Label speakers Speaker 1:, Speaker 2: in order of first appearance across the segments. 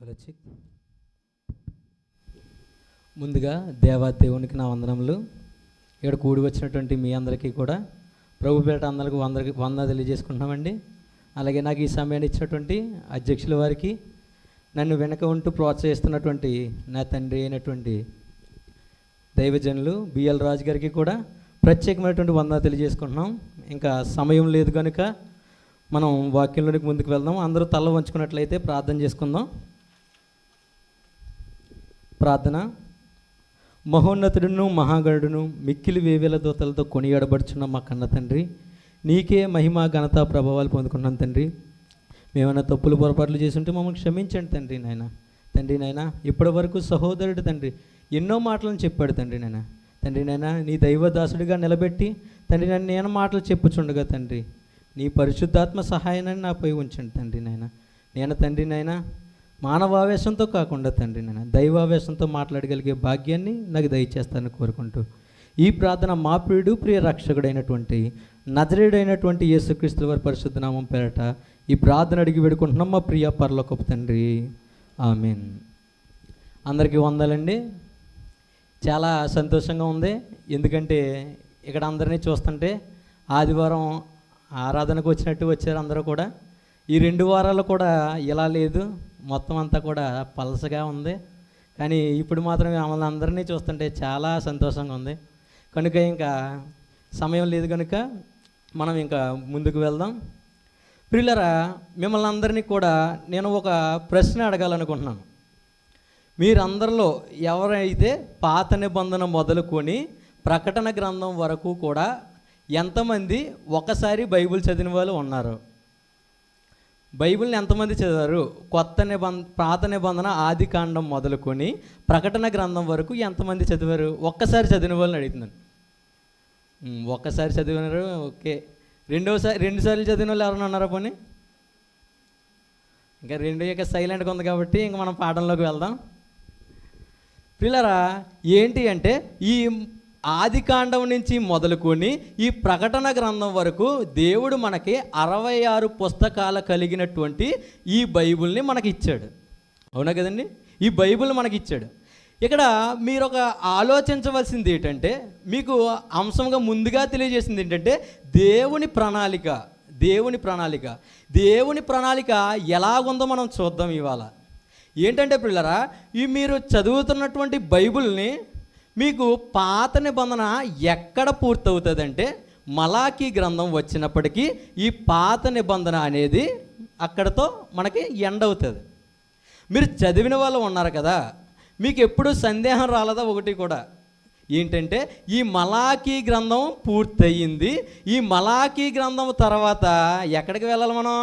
Speaker 1: రచిక్ ముందుగా దేవునికి నా వందనములు. ఇక్కడ కూడి వచ్చినటువంటి మీ అందరికీ కూడా ప్రభు పేట అందరికీ వందనాలు తెలియజేసుకుంటున్నామండి. అలాగే నాకు ఈ సమయాన్ని ఇచ్చినటువంటి అధ్యక్షుల వారికి, నన్ను వెనక ఉంటూ ప్రోత్సహిస్తున్నటువంటి నా తండ్రి అయినటువంటి దైవజనులు బిఎల్ రాజు గారికి కూడా ప్రత్యేకమైనటువంటి వందనాలు తెలియజేసుకుంటున్నాం. ఇంకా సమయం లేదు కనుక మనం వాక్యంలోనికి ముందుకు వెళ్దాం. అందరూ తల వంచుకున్నట్లయితే ప్రార్థన చేసుకుందాం. ప్రార్థన. మహోన్నతుడును మహాగణుడును మిక్కిలి వేవేల దూతలతో కొనియాడబడుచున్న మా కన్న తండ్రి, నీకే మహిమ ఘనత ప్రభావాలు పొందుకున్నాం తండ్రి. మేమైనా తప్పులు పొరపాట్లు చేస్తుంటే మమ్మల్ని క్షమించండి తండ్రి నాయన. తండ్రి నాయన, ఇప్పటి వరకు సహోదరుడు తండ్రి ఎన్నో మాటలను చెప్పాడు తండ్రి నాయన. తండ్రి నాయన, నీ దైవదాసుడిగా నిలబెట్టి తండ్రి నాయన నేను మాటలు చెప్పుచుండగా తండ్రి నీ పరిశుద్ధాత్మ సహాయాన్ని నాపై ఉంచండి తండ్రి నాయన. నేను తండ్రి నాయన మానవావేశంతో కాకుండా తండ్రి నాయన దైవావేశంతో మాట్లాడగలిగే భాగ్యాన్ని నాకు దయచేస్తానని కోరుకుంటూ ఈ ప్రార్థన మా ప్రియుడు ప్రియ రక్షకుడైనటువంటి నజరేయుడైనటువంటి యేసుక్రీస్తు వారి పరిశుద్ధ నామం పేరట ఈ ప్రార్థన అడిగి వేడుకుంటున్నాం మా ప్రియ పరలోకపు తండ్రి, ఆమేన్. అందరికీ వందలండి. చాలా సంతోషంగా ఉంది. ఎందుకంటే ఇక్కడ అందరినీ చూస్తుంటే ఆదివారం ఆరాధనకు వచ్చినట్టు వచ్చారు అందరూ కూడా. ఈ 2 వారాలు కూడా ఇలా లేదు, మొత్తం అంతా కూడా పలసగా ఉంది. కానీ ఇప్పుడు మాత్రం మమ్మల్ని అందరినీ చూస్తుంటే చాలా సంతోషంగా ఉంది. కనుక ఇంకా సమయం లేదు కనుక మనం ఇంకా ముందుకు వెళ్దాం. ప్రియులరా, మిమ్మల్ని అందరినీ కూడా నేను ఒక ప్రశ్న అడగాలనుకుంటున్నాను. మీరందరిలో ఎవరైతే పాత నిబంధన మొదలుకొని ప్రకటన గ్రంథం వరకు కూడా ఎంతమంది ఒకసారి బైబిల్ చదివిన వాళ్ళు ఉన్నారు? బైబిల్ని ఎంతమంది చదివారు? పాత నిబంధన ఆది కాండం మొదలుకొని ప్రకటన గ్రంథం వరకు ఎంతమంది చదివారు? ఒక్కసారి చదివిన వాళ్ళని అడుగుతున్నాను. ఒక్కసారి చదివినారు, ఓకే. 2 సార్లు చదివిన వాళ్ళు ఎవరైనా ఉన్నారా? పోనీ ఇంకా 2 సైలెంట్గా ఉంది కాబట్టి ఇంకా మనం పాఠంలోకి వెళ్దాం. పిల్లరా, ఏంటి అంటే ఈ ఆది కాండం నుంచి మొదలుకొని ఈ ప్రకటన గ్రంథం వరకు దేవుడు మనకి 66 పుస్తకాలు కలిగినటువంటి ఈ బైబిల్ని మనకి ఇచ్చాడు. అవునా కదండి? ఈ బైబిల్ మనకి ఇచ్చాడు. ఇక్కడ మీరు ఒక ఆలోచించవలసింది ఏంటంటే, మీకు అంశంగా ముందుగా తెలియజేసింది ఏంటంటే దేవుని ప్రణాళిక. దేవుని ప్రణాళిక ఎలాగుందో మనం చూద్దాం ఇవాళ. ఏంటంటే పిల్లరా, ఈ మీరు చదువుతున్నటువంటి బైబిల్ని మీకు పాత నిబంధన ఎక్కడ పూర్తవుతుందంటే మలాకీ గ్రంథం వచ్చినప్పటికీ ఈ పాత నిబంధన అనేది అక్కడతో మనకి ఎండ్ అవుతుంది. మీరు చదివిన వాళ్ళు ఉన్నారు కదా, మీకు ఎప్పుడు సందేహం రాలేదా? ఒకటి కూడా ఏంటంటే ఈ మలాకీ గ్రంథం పూర్తయింది. ఈ మలాకీ గ్రంథం తర్వాత ఎక్కడికి వెళ్ళాలి మనం?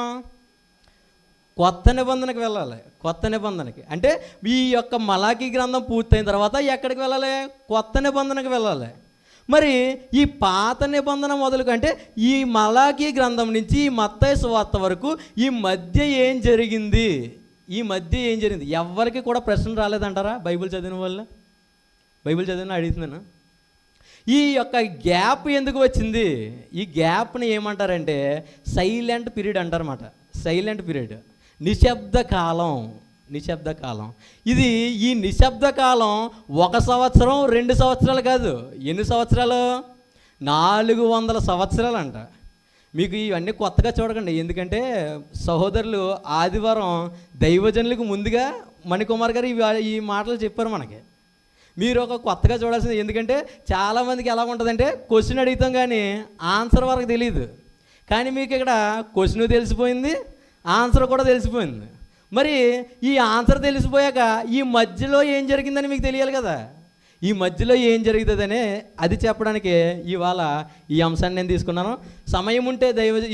Speaker 1: కొత్త నిబంధనకి వెళ్ళాలి. కొత్త నిబంధనకి అంటే ఈ యొక్క మలాకీ గ్రంథం పూర్తయిన తర్వాత ఎక్కడికి వెళ్ళాలి? కొత్త నిబంధనకి వెళ్ళాలి. మరి ఈ పాత నిబంధన మొదలు అంటే ఈ మలాకీ గ్రంథం నుంచి ఈ మత్తయి సువార్త వరకు ఈ మధ్య ఏం జరిగింది? ఎవరికి కూడా ప్రశ్న రాలేదంటారా? బైబిల్ చదివిన వాళ్ళు, బైబిల్ చదివిన అడుగుతున్నాను. ఈ యొక్క గ్యాప్ ఎందుకు వచ్చింది? ఈ గ్యాప్ని ఏమంటారంటే సైలెంట్ పీరియడ్ అంటారన్నమాట. సైలెంట్ పీరియడ్, నిశ్శబ్ద కాలం. ఇది ఈ నిశ్శబ్ద కాలం 1 సంవత్సరం 2 సంవత్సరాలు కాదు. ఎన్ని సంవత్సరాలు? 400 సంవత్సరాలు అంట. మీకు ఇవన్నీ కొత్తగా చూడకండి. ఎందుకంటే సహోదరులు ఆదివారం దైవజనులకు ముందుగా మణికుమార్ గారు ఈ మాటలు చెప్పారు మనకి. మీరు ఒక కొత్తగా చూడాల్సింది. ఎందుకంటే చాలామందికి ఎలా ఉంటుందంటే క్వశ్చన్ అడుగుతాం కానీ ఆన్సర్ వరకు తెలియదు. కానీ మీకు ఇక్కడ క్వశ్చన్ తెలిసిపోయింది, ఆన్సర్ కూడా తెలిసిపోయింది. మరి ఈ ఆన్సర్ తెలిసిపోయాక ఈ మధ్యలో ఏం జరిగిందని మీకు తెలియాలి కదా. ఈ మధ్యలో ఏం జరుగుతుందనే అది చెప్పడానికి ఇవాళ ఈ అంశాన్ని నేను తీసుకున్నాను. సమయం ఉంటే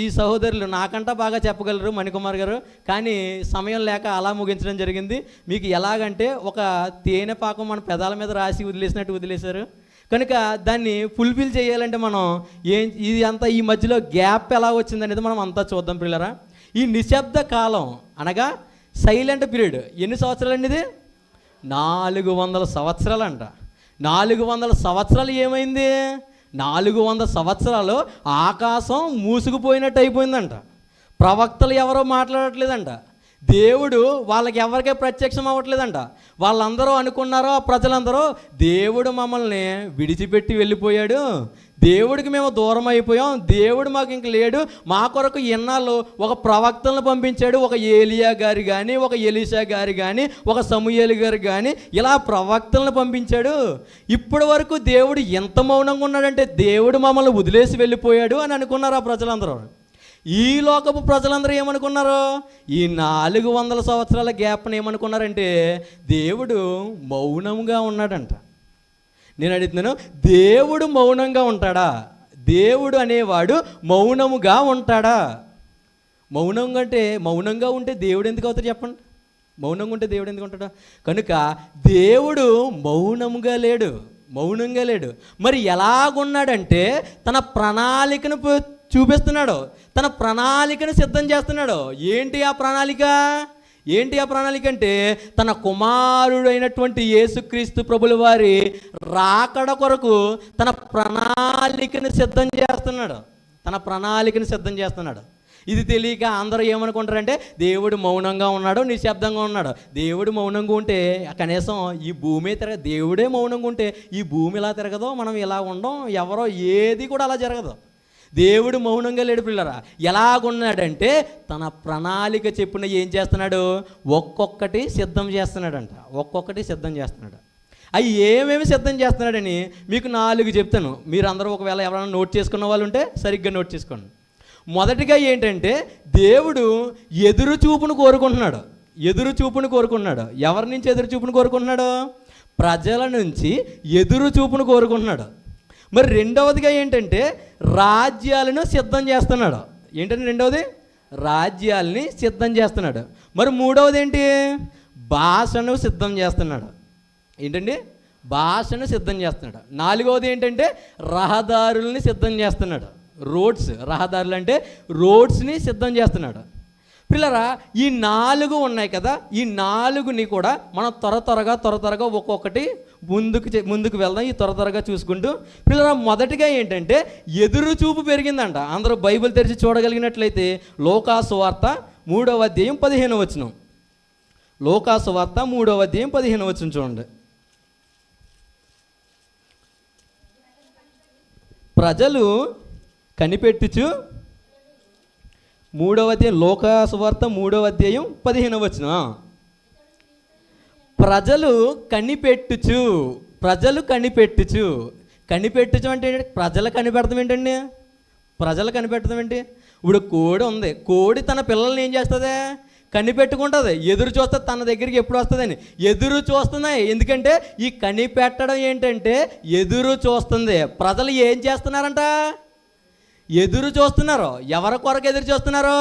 Speaker 1: ఈ సహోదరులు నాకంటా బాగా చెప్పగలరు మణికుమార్ గారు, కానీ సమయం లేక అలా ముగించడం జరిగింది. మీకు ఎలాగంటే ఒక తేనె పాకం మన పెదాల మీద రాసి వదిలేసినట్టు వదిలేశారు. కనుక దాన్ని ఫుల్ఫిల్ చేయాలంటే మనం ఇది అంతా ఈ మధ్యలో గ్యాప్ ఎలా వచ్చిందనేది మనం అంతా చూద్దాం పిల్లరా. ఈ నిశ్శబ్ద కాలం అనగా సైలెంట్ పీరియడ్ ఎన్ని సంవత్సరాలు అండి? ఇది 400 సంవత్సరాలు అంట. 400 సంవత్సరాలు ఏమైంది? 400 సంవత్సరాలు ఆకాశం మూసుకుపోయినట్టు అయిపోయిందంట. ప్రవక్తలు ఎవరో మాట్లాడట్లేదంట. దేవుడు వాళ్ళకి ఎవరికీ ప్రత్యక్షం అవ్వట్లేదంట. వాళ్ళందరూ అనుకున్నారో, ప్రజలందరూ దేవుడు మమ్మల్ని విడిచిపెట్టి వెళ్ళిపోయాడు, దేవుడికి మేము దూరం అయిపోయాం, దేవుడు మాకు ఇంక లేడు, మా కొరకు ఎన్నాళ్ళు ఒక ప్రవక్తలను పంపించాడు, ఒక ఏలియా గారు కానీ, ఒక ఎలీషా గారు కానీ, ఒక సమూయేలు గారు కానీ, ఇలా ప్రవక్తలను పంపించాడు. ఇప్పటి వరకు దేవుడు ఎంత మౌనంగా ఉన్నాడంటే దేవుడు మమ్మల్ని వదిలేసి వెళ్ళిపోయాడు అని అనుకున్నారు ఆ ప్రజలందరూ. ఈ లోకపు ప్రజలందరూ ఏమనుకున్నారు? ఈ 400 సంవత్సరాల గ్యాప్ని ఏమనుకున్నారంటే దేవుడు మౌనంగా ఉన్నాడంట. నేను అడుగుతున్నాను, దేవుడు మౌనంగా ఉంటాడా? దేవుడు అనేవాడు మౌనముగా ఉంటాడా? మౌనంగా ఉంటే దేవుడు ఎందుకు అవుతాడు చెప్పండి? మౌనంగా ఉంటే దేవుడు ఎందుకు ఉంటాడు? కనుక దేవుడు మౌనంగా లేడు. మరి ఎలాగున్నాడంటే తన ప్రణాళికను చూపిస్తున్నాడు, తన ప్రణాళికను సిద్ధం చేస్తున్నాడు. ఏంటి ఆ ప్రణాళిక అంటే తన కుమారుడైనటువంటి యేసుక్రీస్తు ప్రభుల వారి రాకడ కొరకు తన ప్రణాళికను సిద్ధం చేస్తున్నాడు. ఇది తెలియక అందరూ ఏమనుకుంటారంటే దేవుడు మౌనంగా ఉన్నాడు, నిశ్శబ్దంగా ఉన్నాడు. దేవుడు మౌనంగా ఉంటే కనీసం ఈ భూమి దేవుడే మౌనంగా ఉంటే ఈ భూమి ఇలా తిరగదో, మనం ఇలా ఉండం, ఎవరో ఏది కూడా అలా జరగదు. దేవుడు మౌనంగా లేడు పిల్లరా. ఎలాగున్నాడంటే తన ప్రణాళిక చెప్పిన ఏం చేస్తున్నాడు? ఒక్కొక్కటి సిద్ధం చేస్తున్నాడు. అవి ఏమేమి సిద్ధం చేస్తున్నాడని మీకు 4 చెప్తాను. మీరు అందరూ ఒకవేళ ఎవరైనా నోట్ చేసుకున్న వాళ్ళు ఉంటే సరిగ్గా నోట్ చేసుకోండి. మొదటిగా ఏంటంటే దేవుడు ఎదురు చూపును కోరుకుంటున్నాడు. ఎవరి నుంచి ఎదురు చూపును కోరుకుంటున్నాడు? ప్రజల నుంచి ఎదురు చూపును కోరుకుంటున్నాడు. మరి రెండవదిగా ఏంటంటే రాజ్యాలను సిద్ధం చేస్తున్నాడు. రాజ్యాలని సిద్ధం చేస్తున్నాడు. మరి మూడవది ఏంటి? భాషను సిద్ధం చేస్తున్నాడు. భాషను సిద్ధం చేస్తున్నాడు. నాలుగవది ఏంటంటే రహదారుల్ని సిద్ధం చేస్తున్నాడు. రహదారులు అంటే రోడ్స్ని సిద్ధం చేస్తున్నాడు. పిల్లరా, ఈ 4 ఉన్నాయి కదా, ఈ 4ని కూడా మనం త్వరగా ఒక్కొక్కటి ముందుకు వెళ్దాం. ఈ త్వరగా చూసుకుంటూ పిల్లరా, మొదటిగా ఏంటంటే ఎదురు చూపు పెరిగిందంట. అందరూ బైబిల్ తెరిచి చూడగలిగినట్లయితే లోకాసు వార్త 3వ అధ్యాయం 15వ వచనం. లోకాసు వార్త 3వ అధ్యాయం 15వ వచనం చూడండి. ప్రజలు కనిపెట్టుచు 3వ అధ్యాయం, లోకాసు వార్త 3వ అధ్యాయం 15వ వచనం. ప్రజలు కనిపెట్టుచు అంటే ప్రజలు కనిపెడతాం ఏంటి? ఇప్పుడు కోడి ఉంది, కోడి తన పిల్లల్ని ఏం చేస్తుంది? కనిపెట్టుకుంటుంది, ఎదురు చూస్తుంది, తన దగ్గరికి ఎప్పుడు వస్తుందని ఎదురు చూస్తున్నాయి. ఎందుకంటే ఈ కనిపెట్టడం ఏంటంటే ఎదురు చూస్తుంది. ప్రజలు ఏం చేస్తున్నారంట? ఎదురు చూస్తున్నారు. ఎవరి కొరకు ఎదురు చూస్తున్నారు?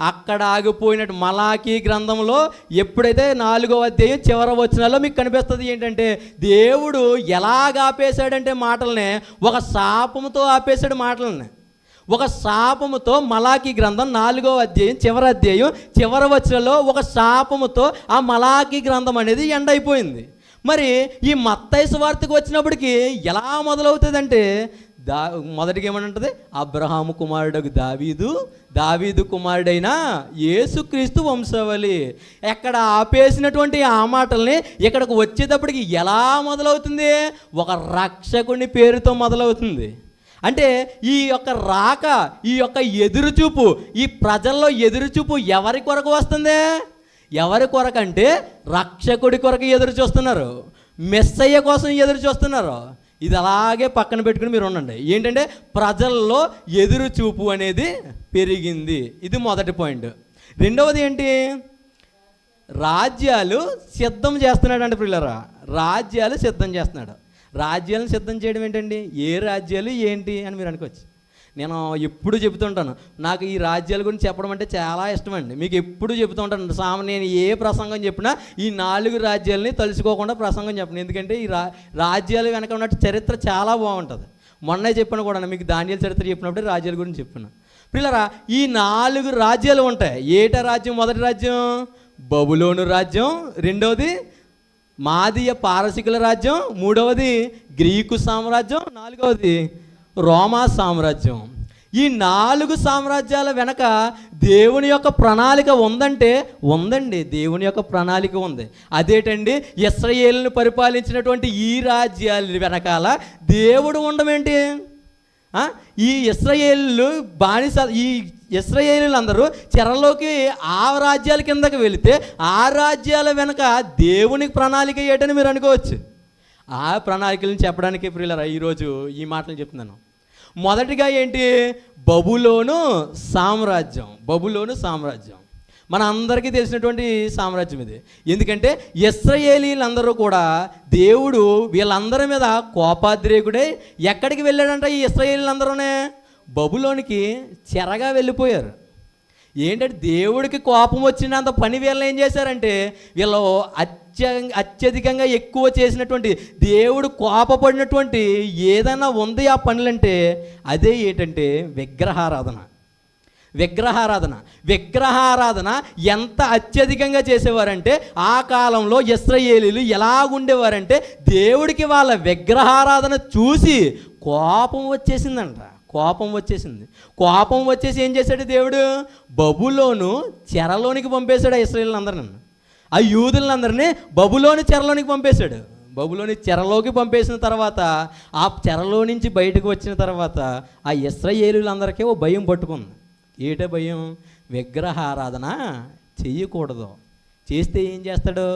Speaker 1: అక్కడ ఆగిపోయినట్టు మలాకీ గ్రంథంలో ఎప్పుడైతే 4వ అధ్యాయం చివరి వచనాల్లో మీకు కనిపిస్తుంది ఏంటంటే దేవుడు ఎలాగ ఆపేశాడంటే మాటల్ని ఒక శాపముతో ఆపేశాడు. ఒక శాపముతో మలాకీ గ్రంథం 4వ అధ్యాయం చివరి వచనంలో ఒక శాపముతో ఆ మలాకీ గ్రంథం అనేది ఎండ్ అయిపోయింది. మరి ఈ మత్తయి సువార్తకు వచ్చినప్పటికీ ఎలా మొదలవుతుందంటే మొదటిగా ఏమనంటుంది? అబ్రహాము కుమారుడు దావీదు కుమారుడైన యేసుక్రీస్తు వంశావళి. ఎక్కడ ఆపేసినటువంటి ఆ మాటల్ని ఇక్కడికి వచ్చేటప్పటికి ఎలా మొదలవుతుంది? ఒక రక్షకుని పేరుతో మొదలవుతుంది. అంటే ఈ యొక్క రాక, ఈ యొక్క ఎదురుచూపు, ఈ ప్రజల్లో ఎదురుచూపు ఎవరి కొరకు వస్తుంది? ఎవరి కొరకు అంటే రక్షకుడి కొరకు ఎదురు చూస్తున్నారు, మెస్సయ్య కోసం ఎదురు చూస్తున్నారు. ఇది అలాగే పక్కన పెట్టుకుని మీరు ఉండండి. ఏంటంటే ప్రజల్లో ఎదురు చూపు అనేది పెరిగింది. ఇది మొదటి పాయింట్. రెండవది ఏంటి? రాజ్యాలు సిద్ధం చేస్తున్నాడు అంటే పిల్లరా, రాజ్యాలు సిద్ధం చేస్తున్నాడు. రాజ్యాలను సిద్ధం చేయడం ఏంటండి? ఏ రాజ్యాలు ఏంటి అని మీరు అనుకోవచ్చు. నేను ఎప్పుడు చెబుతుంటాను, నాకు ఈ రాజ్యాల గురించి చెప్పడం అంటే చాలా ఇష్టం అండి. మీకు ఎప్పుడు చెబుతూ ఉంటాను. నేను ఏ ప్రసంగం చెప్పినా ఈ 4 రాజ్యాలని తలుచుకోకుండా ప్రసంగం చెప్పను. ఎందుకంటే ఈ రాజ్యాలు వెనక ఉన్న చరిత్ర చాలా బాగుంటుంది. మొన్నే చెప్పాను కూడా, మీకు దానియేలు చరిత్ర చెప్పినప్పుడు రాజ్యాల గురించి చెప్పాను. పిల్లరా, ఈ 4 రాజ్యాలు ఉంటాయి. ఏటా రాజ్యం? మొదటి రాజ్యం బబులోను రాజ్యం, రెండవది మాదీయ పారసికుల రాజ్యం, మూడవది గ్రీకు సామ్రాజ్యం, నాలుగవది రోమా సామ్రాజ్యం. ఈ 4 సామ్రాజ్యాల వెనక దేవుని యొక్క ప్రణాళిక ఉందంటే ఉందండి. దేవుని యొక్క ప్రణాళిక ఉంది. అదేంటండి, ఇశ్రాయేలును పరిపాలించినటువంటి ఈ రాజ్యాల వెనకాల దేవుడు ఉండమేంటి? ఈ ఇశ్రాయేలు బానిస, ఈ ఇశ్రాయేలీలందరూ చెరలోకి ఆ రాజ్యాల కిందకి వెళితే ఆ రాజ్యాల వెనక దేవునికి ప్రణాళిక ఏంటని మీరు అనుకోవచ్చు. ఆ ప్రణాళికలను చెప్పడానికి ప్రియులారా ఈరోజు ఈ మాటలు చెప్తున్నాను. మొదటిగా ఏంటి? బబులోను సామ్రాజ్యం. బబులోను సామ్రాజ్యం మన అందరికీ తెలిసినటువంటి సామ్రాజ్యం ఇది. ఎందుకంటే ఇశ్రాయేలీలందరూ కూడా దేవుడు వీళ్ళందరి మీద కోపాద్రేకుడై ఎక్కడికి వెళ్ళాడంట? ఈ ఇశ్రాయేలీలందరూనే బబులోనికి చెరగా వెళ్ళిపోయారు. ఏంటంటే దేవుడికి కోపం వచ్చినంత పని వీళ్ళు ఏం చేశారంటే, వీళ్ళు అత్యధికంగా ఎక్కువ చేసినటువంటి, దేవుడు కోపపడినటువంటి ఏదైనా ఉంది ఆ పనులంటే అదే ఏంటంటే విగ్రహారాధన. విగ్రహారాధన ఎంత అత్యధికంగా చేసేవారంటే, ఆ కాలంలో ఇశ్రాయేలీలు ఎలాగుండేవారంటే దేవుడికి వాళ్ళ విగ్రహారాధన చూసి కోపం వచ్చేసిందంట. కోపం వచ్చేసి ఏం చేశాడు దేవుడు? బబులోను చెరలోనికి పంపేశాడు ఆ ఇశ్రాయేలీలందరిని. ఆ యూదులందరినీ బబులోని చెరలోనికి పంపేశాడు. బబులోని చెరలోకి పంపేసిన తర్వాత ఆ చెరలో నుంచి బయటకు వచ్చిన తర్వాత ఆ ఇశ్రాయేలీలందరికీ ఓ భయం పట్టుకుంది. ఏట భయం? విగ్రహారాధన చెయ్యకూడదు. చేస్తే ఏం చేస్తాడు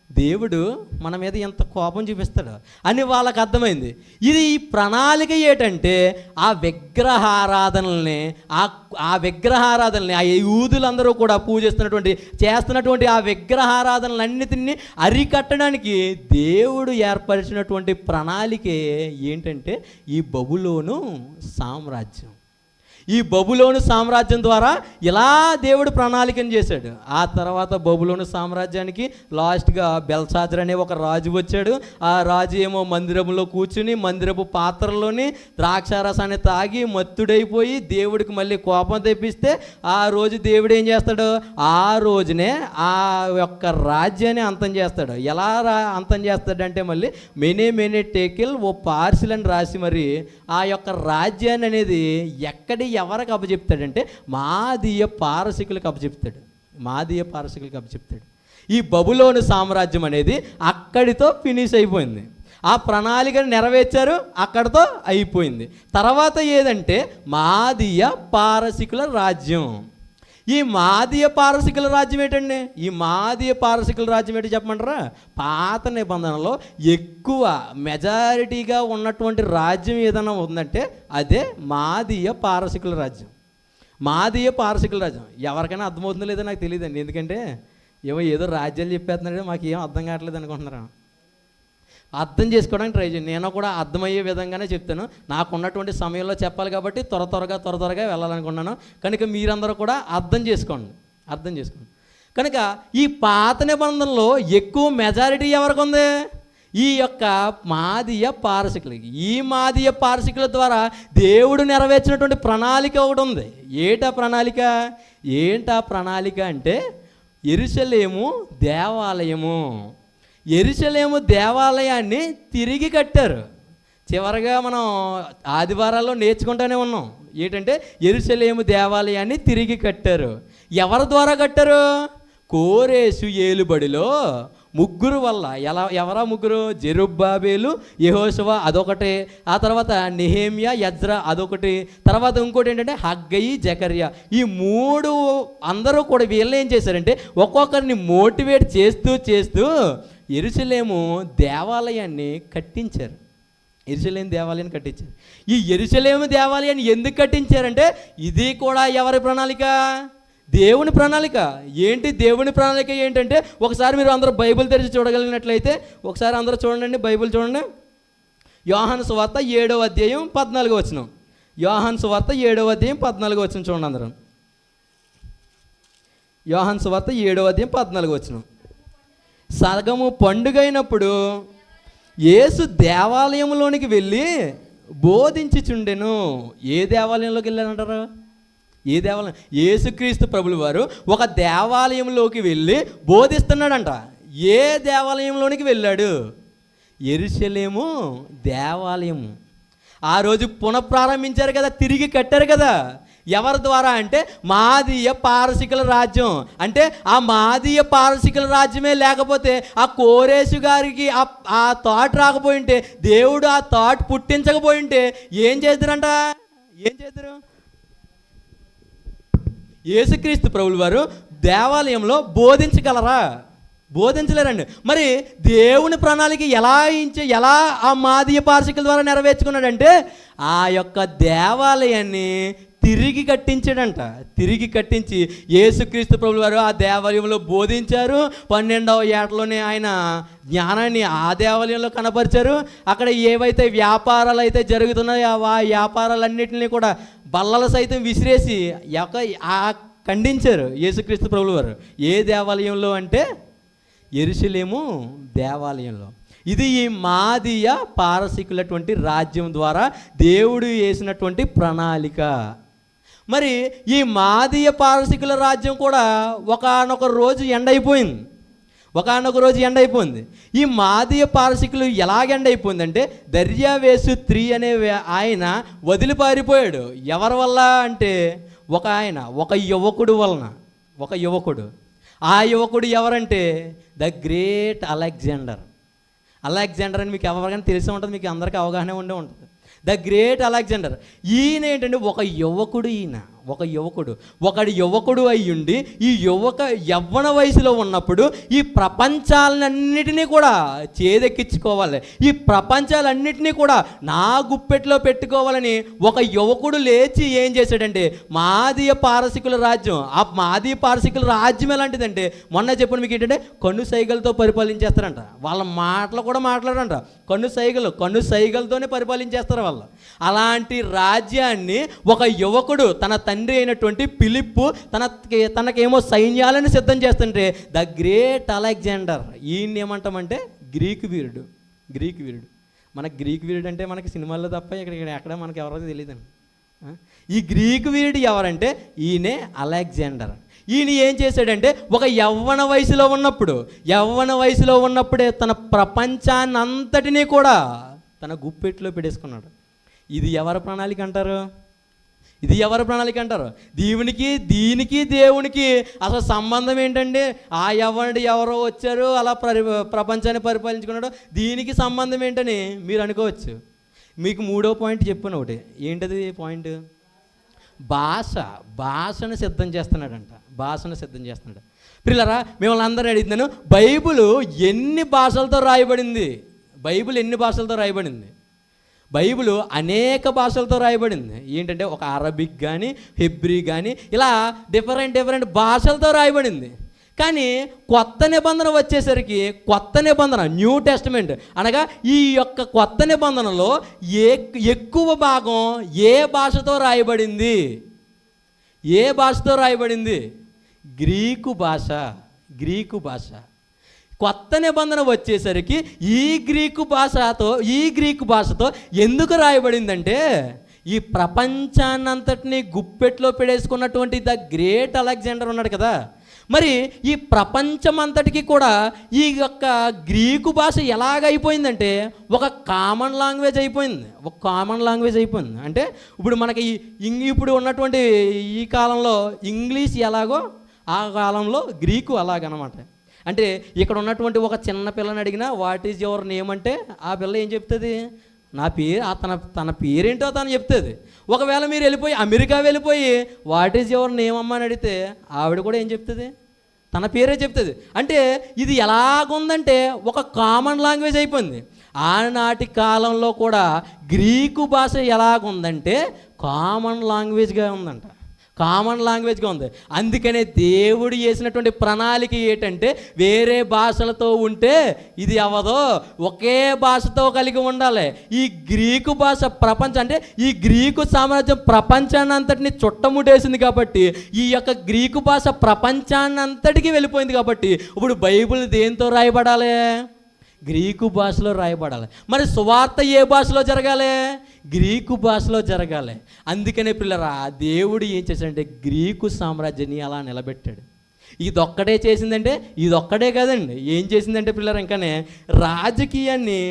Speaker 1: దేవుడు? మన మీద ఎంత కోపం చూపిస్తాడు అని వాళ్ళకి అర్థమైంది. ఇది ఈ ప్రణాళిక ఏంటంటే ఆ విగ్రహారాధనల్ని ఆ యూదులందరూ కూడా చేస్తున్నటువంటి ఆ విగ్రహారాధనలన్నిటిని అరికట్టడానికి దేవుడు ఏర్పరిచినటువంటి ప్రణాళికే ఏంటంటే ఈ బబులోను సామ్రాజ్యం. ఈ బబులోను సామ్రాజ్యం ద్వారా ఇలా దేవుడు ప్రణాళికను చేశాడు. ఆ తర్వాత బబులోను సామ్రాజ్యానికి లాస్ట్గా బెల్షాజర్ అనే ఒక రాజు వచ్చాడు. ఆ రాజు ఏమో మందిరంలో కూర్చుని మందిరపు పాత్రలోని ద్రాక్షారసాన్ని తాగి మత్తుడైపోయి దేవుడికి మళ్ళీ కోపం తెప్పిస్తే ఆ రోజు దేవుడు ఏం చేస్తాడు? ఆ రోజునే ఆ యొక్క రాజ్యాన్ని అంతం చేస్తాడు. ఎలా అంతం చేస్తాడంటే మళ్ళీ మెనే టేకిల్ ఓ పార్సిల్ అని రాసి మరి ఆ యొక్క రాజ్యాన్ని అనేది ఎవరికి అప్పచెప్తాడంటే మాదీయ పారసికులకు అప్పచెప్తాడు. ఈ బబులోను సామ్రాజ్యం అనేది అక్కడితో ఫినిష్ అయిపోయింది. ఆ ప్రణాళికను నెరవేర్చారు, అక్కడితో అయిపోయింది. తర్వాత ఏదంటే మాదీయ పారసికుల రాజ్యం. ఈ మాదీయ పారసికుల రాజ్యం ఏంటండి? ఈ మాదీయ పారసికుల రాజ్యం ఏంటి చెప్పమంటారా? పాత నిబంధనలో ఎక్కువ మెజారిటీగా ఉన్నటువంటి రాజ్యం ఏదైనా ఉందంటే అదే మాదీయ పారసికుల రాజ్యం. ఎవరికైనా అర్థమవుతుందో లేదో నాకు తెలియదండి. ఎందుకంటే ఏదో రాజ్యాలు చెప్పేస్తున్నాడు, మాకు ఏం అర్థం కావట్లేదు అనుకుంటున్నారా? అర్థం చేసుకోవడానికి ట్రై చేయండి. నేను కూడా అర్థమయ్యే విధంగానే చెప్తాను. నాకున్నటువంటి సమయంలో చెప్పాలి కాబట్టి త్వరగా వెళ్ళాలనుకున్నాను. కనుక మీరందరూ కూడా అర్థం చేసుకోండి. కనుక ఈ పాత నిబంధనలో ఎక్కువ మెజారిటీ ఎవరికి ఉంది? ఈ యొక్క మాదీయ పారసికులకి. ఈ మాదీయ పారసికుల ద్వారా దేవుడు నెరవేర్చినటువంటి ప్రణాళిక ఒకటి ఉంది. ఏంటా ప్రణాళిక అంటే యెరూషలేము దేవాలయాన్ని తిరిగి కట్టారు. చివరగా మనం ఆదివారాల్లో నేర్చుకుంటూనే ఉన్నాం. ఏంటంటే యెరూషలేము దేవాలయాన్ని తిరిగి కట్టారు. ఎవరి ద్వారా కట్టారు? కోరేషు ఏలుబడిలో ముగ్గురు వల్ల. ఎవరా ముగ్గురు? జెరుబ్బాబేలు, యెహోషువ అదొకటి, ఆ తర్వాత నెహెమ్యా, ఎజ్రా అదొకటి, తర్వాత ఇంకోటి ఏంటంటే హగ్గయి, జకర్యా. ఈ మూడు అందరూ కూడా వీళ్ళు ఏం చేశారంటే ఒక్కొక్కరిని మోటివేట్ చేస్తూ యెరూషలేము దేవాలయాన్ని కట్టించారు. ఈ యెరూషలేము దేవాలయాన్ని ఎందుకు కట్టించారంటే ఇది కూడా ఎవరి ప్రణాళిక? దేవుని ప్రణాళిక. దేవుని ప్రణాళిక ఏంటంటే ఒకసారి మీరు అందరూ బైబిల్ తెరిచి చూడగలిగినట్లయితే ఒకసారి అందరూ చూడండి, బైబిల్ చూడండి. యోహాను సువార్త 7వ అధ్యాయం 14వ వచనం. యోహాను సువార్త 7వ అధ్యాయం 14వ వచనం చూడండి అందరం. యోహాను సువార్త 7వ అధ్యాయం 14వ వచనం. సగము పండుగైనప్పుడు యేసు దేవాలయంలోనికి వెళ్ళి బోధించుచుండెను. ఏ దేవాలయంలోకి వెళ్ళారంటారు? ఏ దేవాలయం? యేసుక్రీస్తు ప్రభులు వారు ఒక దేవాలయంలోకి వెళ్ళి బోధిస్తున్నాడంట. ఏ దేవాలయంలోనికి వెళ్ళాడు? యెరూషలేము దేవాలయము. ఆ రోజు పునఃప్రారంభించారు కదా, తిరిగి కట్టారు కదా. ఎవరి ద్వారా అంటే మాదీయ పారసికుల రాజ్యం. అంటే ఆ మాదీయ పారసికుల రాజ్యమే లేకపోతే ఆ కోరేసు గారికి ఆ థాట్ రాకపోయింటే, దేవుడు ఆ థాట్ పుట్టించకపోయింటే ఏం చేద్దరంట? ఏం చేద్దరు? యేసుక్రీస్తు ప్రభువుల వారు దేవాలయంలో బోధించగలరా? బోధించలేరండి. మరి దేవుని ప్రణాళిక ఎలా ఆ మాదీయ పారసికుల ద్వారా నెరవేర్చుకున్నాడంటే ఆ యొక్క దేవాలయాన్ని తిరిగి కట్టించాడంట. తిరిగి కట్టించి యేసుక్రీస్తు ప్రభువుల వారు ఆ దేవాలయంలో బోధించారు. 12వ ఏటలోనే ఆయన జ్ఞానాన్ని ఆ దేవాలయంలో కనపరిచారు. అక్కడ ఏవైతే వ్యాపారాలు అయితే జరుగుతున్నాయో ఆ వ్యాపారాలన్నింటినీ కూడా బల్లలు సైతం విసిరేసి ఖండించారు యేసుక్రీస్తు ప్రభువుల వారు. ఏ దేవాలయంలో అంటే యెరూషలేము దేవాలయంలో. ఇది ఈ మాదీయ పారసికులటువంటి రాజ్యం ద్వారా దేవుడు వేసినటువంటి ప్రణాళిక. మరి ఈ మాదీయ పారసికుల రాజ్యం కూడా ఒకానొక రోజు ఎండ్ అయిపోయింది. ఈ మాదీయ పారసికులు ఎలాగ ఎండ్ అయిపోయిందంటే దర్యావేసు III అనే ఆయన వదిలి పారిపోయాడు. ఎవరి వల్ల అంటే ఒక యువకుడు వలన. ఆ యువకుడు ఎవరంటే ద గ్రేట్ అలెగ్జాండర్ అని మీకు ఎవరికైనా తెలిసి ఉంటుంది, మీకు అందరికీ అవగాహన ఉండే ఉంటుంది. The great Alexander. ఈయన ఏంటంటే ఒక యువకుడు అయ్యుండి ఈ యవ్వన వయసులో ఉన్నప్పుడు ఈ ప్రపంచాలన్నిటినీ కూడా చేదెక్కించుకోవాలి, ఈ ప్రపంచాలన్నిటినీ కూడా నా గుప్పెట్లో పెట్టుకోవాలని ఒక యువకుడు లేచి ఏం చేశాడంటే మాదీయ పారసికుల రాజ్యం. ఆ మాదీయ పారసికుల రాజ్యం ఎలాంటిదంటే మొన్న చెప్పిన మీకు ఏంటంటే కన్ను సైగలతో పరిపాలించేస్తారంట. వాళ్ళ మాటలు కూడా మాట్లాడంట, కన్ను సైగలతోనే పరిపాలించేస్తారు వాళ్ళు. అలాంటి రాజ్యాన్ని ఒక యువకుడు తన తండ్రి అయినటువంటి ఫిలిప్పు తనకేమో సైన్యాలను సిద్ధం చేస్తుంటే ద గ్రేట్ అలెగ్జాండర్ ఈయన్ని ఏమంటామంటే గ్రీకు వీరుడు. మనకు గ్రీకు వీరుడు అంటే మనకి సినిమాల్లో తప్ప ఎక్కడ మనకి ఎవరైతే తెలియదండి. ఈ గ్రీకు వీరుడు ఎవరంటే ఈయనే అలెగ్జాండర్. ఈయన ఏం చేశాడంటే ఒక యవ్వన వయసులో ఉన్నప్పుడే తన ప్రపంచాన్ని అంతటినీ కూడా తన గుప్పెట్లో పెట్టేసుకున్నాడు. ఇది ఎవరి ప్రణాళిక అంటారు? దీనికి దేవునికి అసలు సంబంధం ఏంటంటే ఆ ఎవరో వచ్చారు అలా ప్రపంచాన్ని పరిపాలించుకున్నాడు, దీనికి సంబంధం ఏంటని మీరు అనుకోవచ్చు. మీకు 3వ పాయింట్ చెప్పాను. ఒకటి ఏంటది పాయింట్? భాషను సిద్ధం చేస్తున్నాడంట. పిల్లరా, మిమ్మల్ని అందరూ అడుగుతున్నాను, బైబిల్ ఎన్ని భాషలతో రాయబడింది? బైబిల్ అనేక భాషలతో రాయబడింది. ఏంటంటే ఒక అరబిక్ కానీ హెబ్రీ కానీ ఇలా డిఫరెంట్ భాషలతో రాయబడింది. కానీ కొత్త నిబంధన వచ్చేసరికి న్యూ టెస్టమెంట్ అనగా ఈ యొక్క కొత్త నిబంధనలో ఎక్కువ భాగం ఏ భాషతో రాయబడింది? గ్రీకు భాష. కొత్త నిబంధన వచ్చేసరికి ఈ గ్రీకు భాషతో ఎందుకు రాయబడిందంటే ఈ ప్రపంచాన్నంతటినీ గుప్పెట్లో పెడేసుకున్నటువంటి ద గ్రేట్ అలెగ్జాండర్ ఉన్నాడు కదా, మరి ఈ ప్రపంచం అంతటికి కూడా ఈ యొక్క గ్రీకు భాష ఎలాగైపోయిందంటే ఒక కామన్ లాంగ్వేజ్ అయిపోయింది. అంటే ఇప్పుడు మనకి ఇప్పుడు ఉన్నటువంటి ఈ కాలంలో ఇంగ్లీష్ ఎలాగో ఆ కాలంలో గ్రీకు అలాగనమాట. అంటే ఇక్కడ ఉన్నటువంటి ఒక చిన్న పిల్లని అడిగినా వాట్ ఈజ్ యువర్ నేమ్ అంటే ఆ పిల్ల ఏం చెప్తుంది? నా పేరు, తన పేరేంటో తను చెప్తుంది. ఒకవేళ మీరు అమెరికా వెళ్ళిపోయి వాట్ ఈజ్ యువర్ నేమ్ అమ్మ అని అడిగితే ఆవిడ కూడా ఏం చెప్తుంది? తన పేరే చెప్తుంది. అంటే ఇది ఎలాగుందంటే ఒక కామన్ లాంగ్వేజ్ అయిపోయింది. ఆనాటి కాలంలో కూడా గ్రీకు భాష ఎలాగుందంటే కామన్ లాంగ్వేజ్గా ఉంది. అందుకనే దేవుడు చేసినటువంటి ప్రణాళిక ఏంటంటే వేరే భాషలతో ఉంటే ఇది అవ్వదు, ఒకే భాషతో కలిగి ఉండాలి. ఈ గ్రీకు భాష అంటే ఈ గ్రీకు సామ్రాజ్యం ప్రపంచాన్ని అంతటిని చుట్టముట్టేసింది కాబట్టి ఈ యొక్క గ్రీకు భాష ప్రపంచాన్ని అంతటికి వెళ్ళిపోయింది కాబట్టి ఇప్పుడు బైబిల్ దేంతో రాయబడాలి? గ్రీకు భాషలో రాయబడాలి. మరి సువార్త ఏ భాషలో జరగాలి? గ్రీకు భాషలో జరగాలి. అందుకనే పిల్లరా దేవుడు ఏం చేశాడంటే గ్రీకు సామ్రాజ్యాన్ని అలా నిలబెట్టాడు. ఇదొక్కడే చేసిందంటే ఇదొక్కడే కదండి, ఏం చేసిందంటే పిల్లరా ఇంకానే రాజకీయాన్ని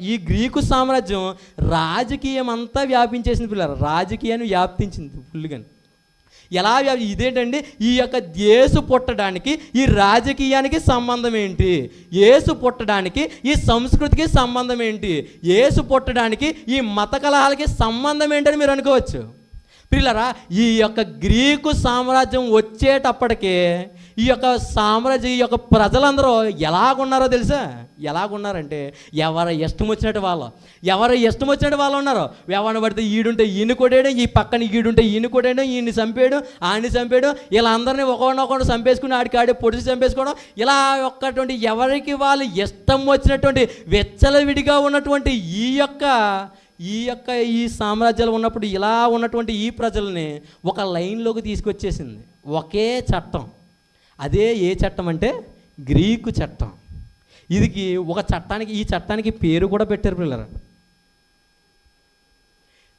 Speaker 1: ఈ గ్రీకు సామ్రాజ్యం రాజకీయం అంతా వ్యాపించేసింది పిల్లలు. రాజకీయాన్ని వ్యాప్తించింది ఫుల్గా. ఎలా ఇదేంటండి, ఈ యొక్క యేసు పుట్టడానికి ఈ రాజకీయానికి సంబంధం ఏంటి? యేసు పుట్టడానికి ఈ సంస్కృతికి సంబంధం ఏంటి? యేసు పుట్టడానికి ఈ మత కలహాలకి సంబంధం ఏంటని మీరు అనుకోవచ్చు. పిల్లరా, ఈ యొక్క గ్రీకు సామ్రాజ్యం వచ్చేటప్పటికే ఈ యొక్క ప్రజలందరూ ఎలాగున్నారో తెలుసా? ఎలాగున్నారంటే ఎవరు ఇష్టం వచ్చినట్టు వాళ్ళు ఉన్నారు. ఎవరిని పడితే ఈడుంటే ఈయన కొట్టేయడం, ఈ పక్కన ఈడుంటే ఈయన కొట్టేయడం, ఈయన్ని చంపేయడం, ఆయన్ని చంపేయడం, ఇలా అందరినీ ఒకరినొకరు చంపేసుకుని ఆడికాడి పొడిచి చంపేసుకోవడం, ఇలా ఒక్కటువంటి ఎవరికి వాళ్ళు ఇష్టం వచ్చినటువంటి వెచ్చలవిడిగా ఉన్నటువంటి ఈ సామ్రాజ్యాలు ఉన్నప్పుడు ఇలా ఉన్నటువంటి ఈ ప్రజల్ని ఒక లైన్లోకి తీసుకొచ్చేసింది ఒకే చట్టం. అదే ఏ చట్టం అంటే గ్రీకు చట్టం. ఈ చట్టానికి పేరు కూడా పెట్టారు పిల్లలు.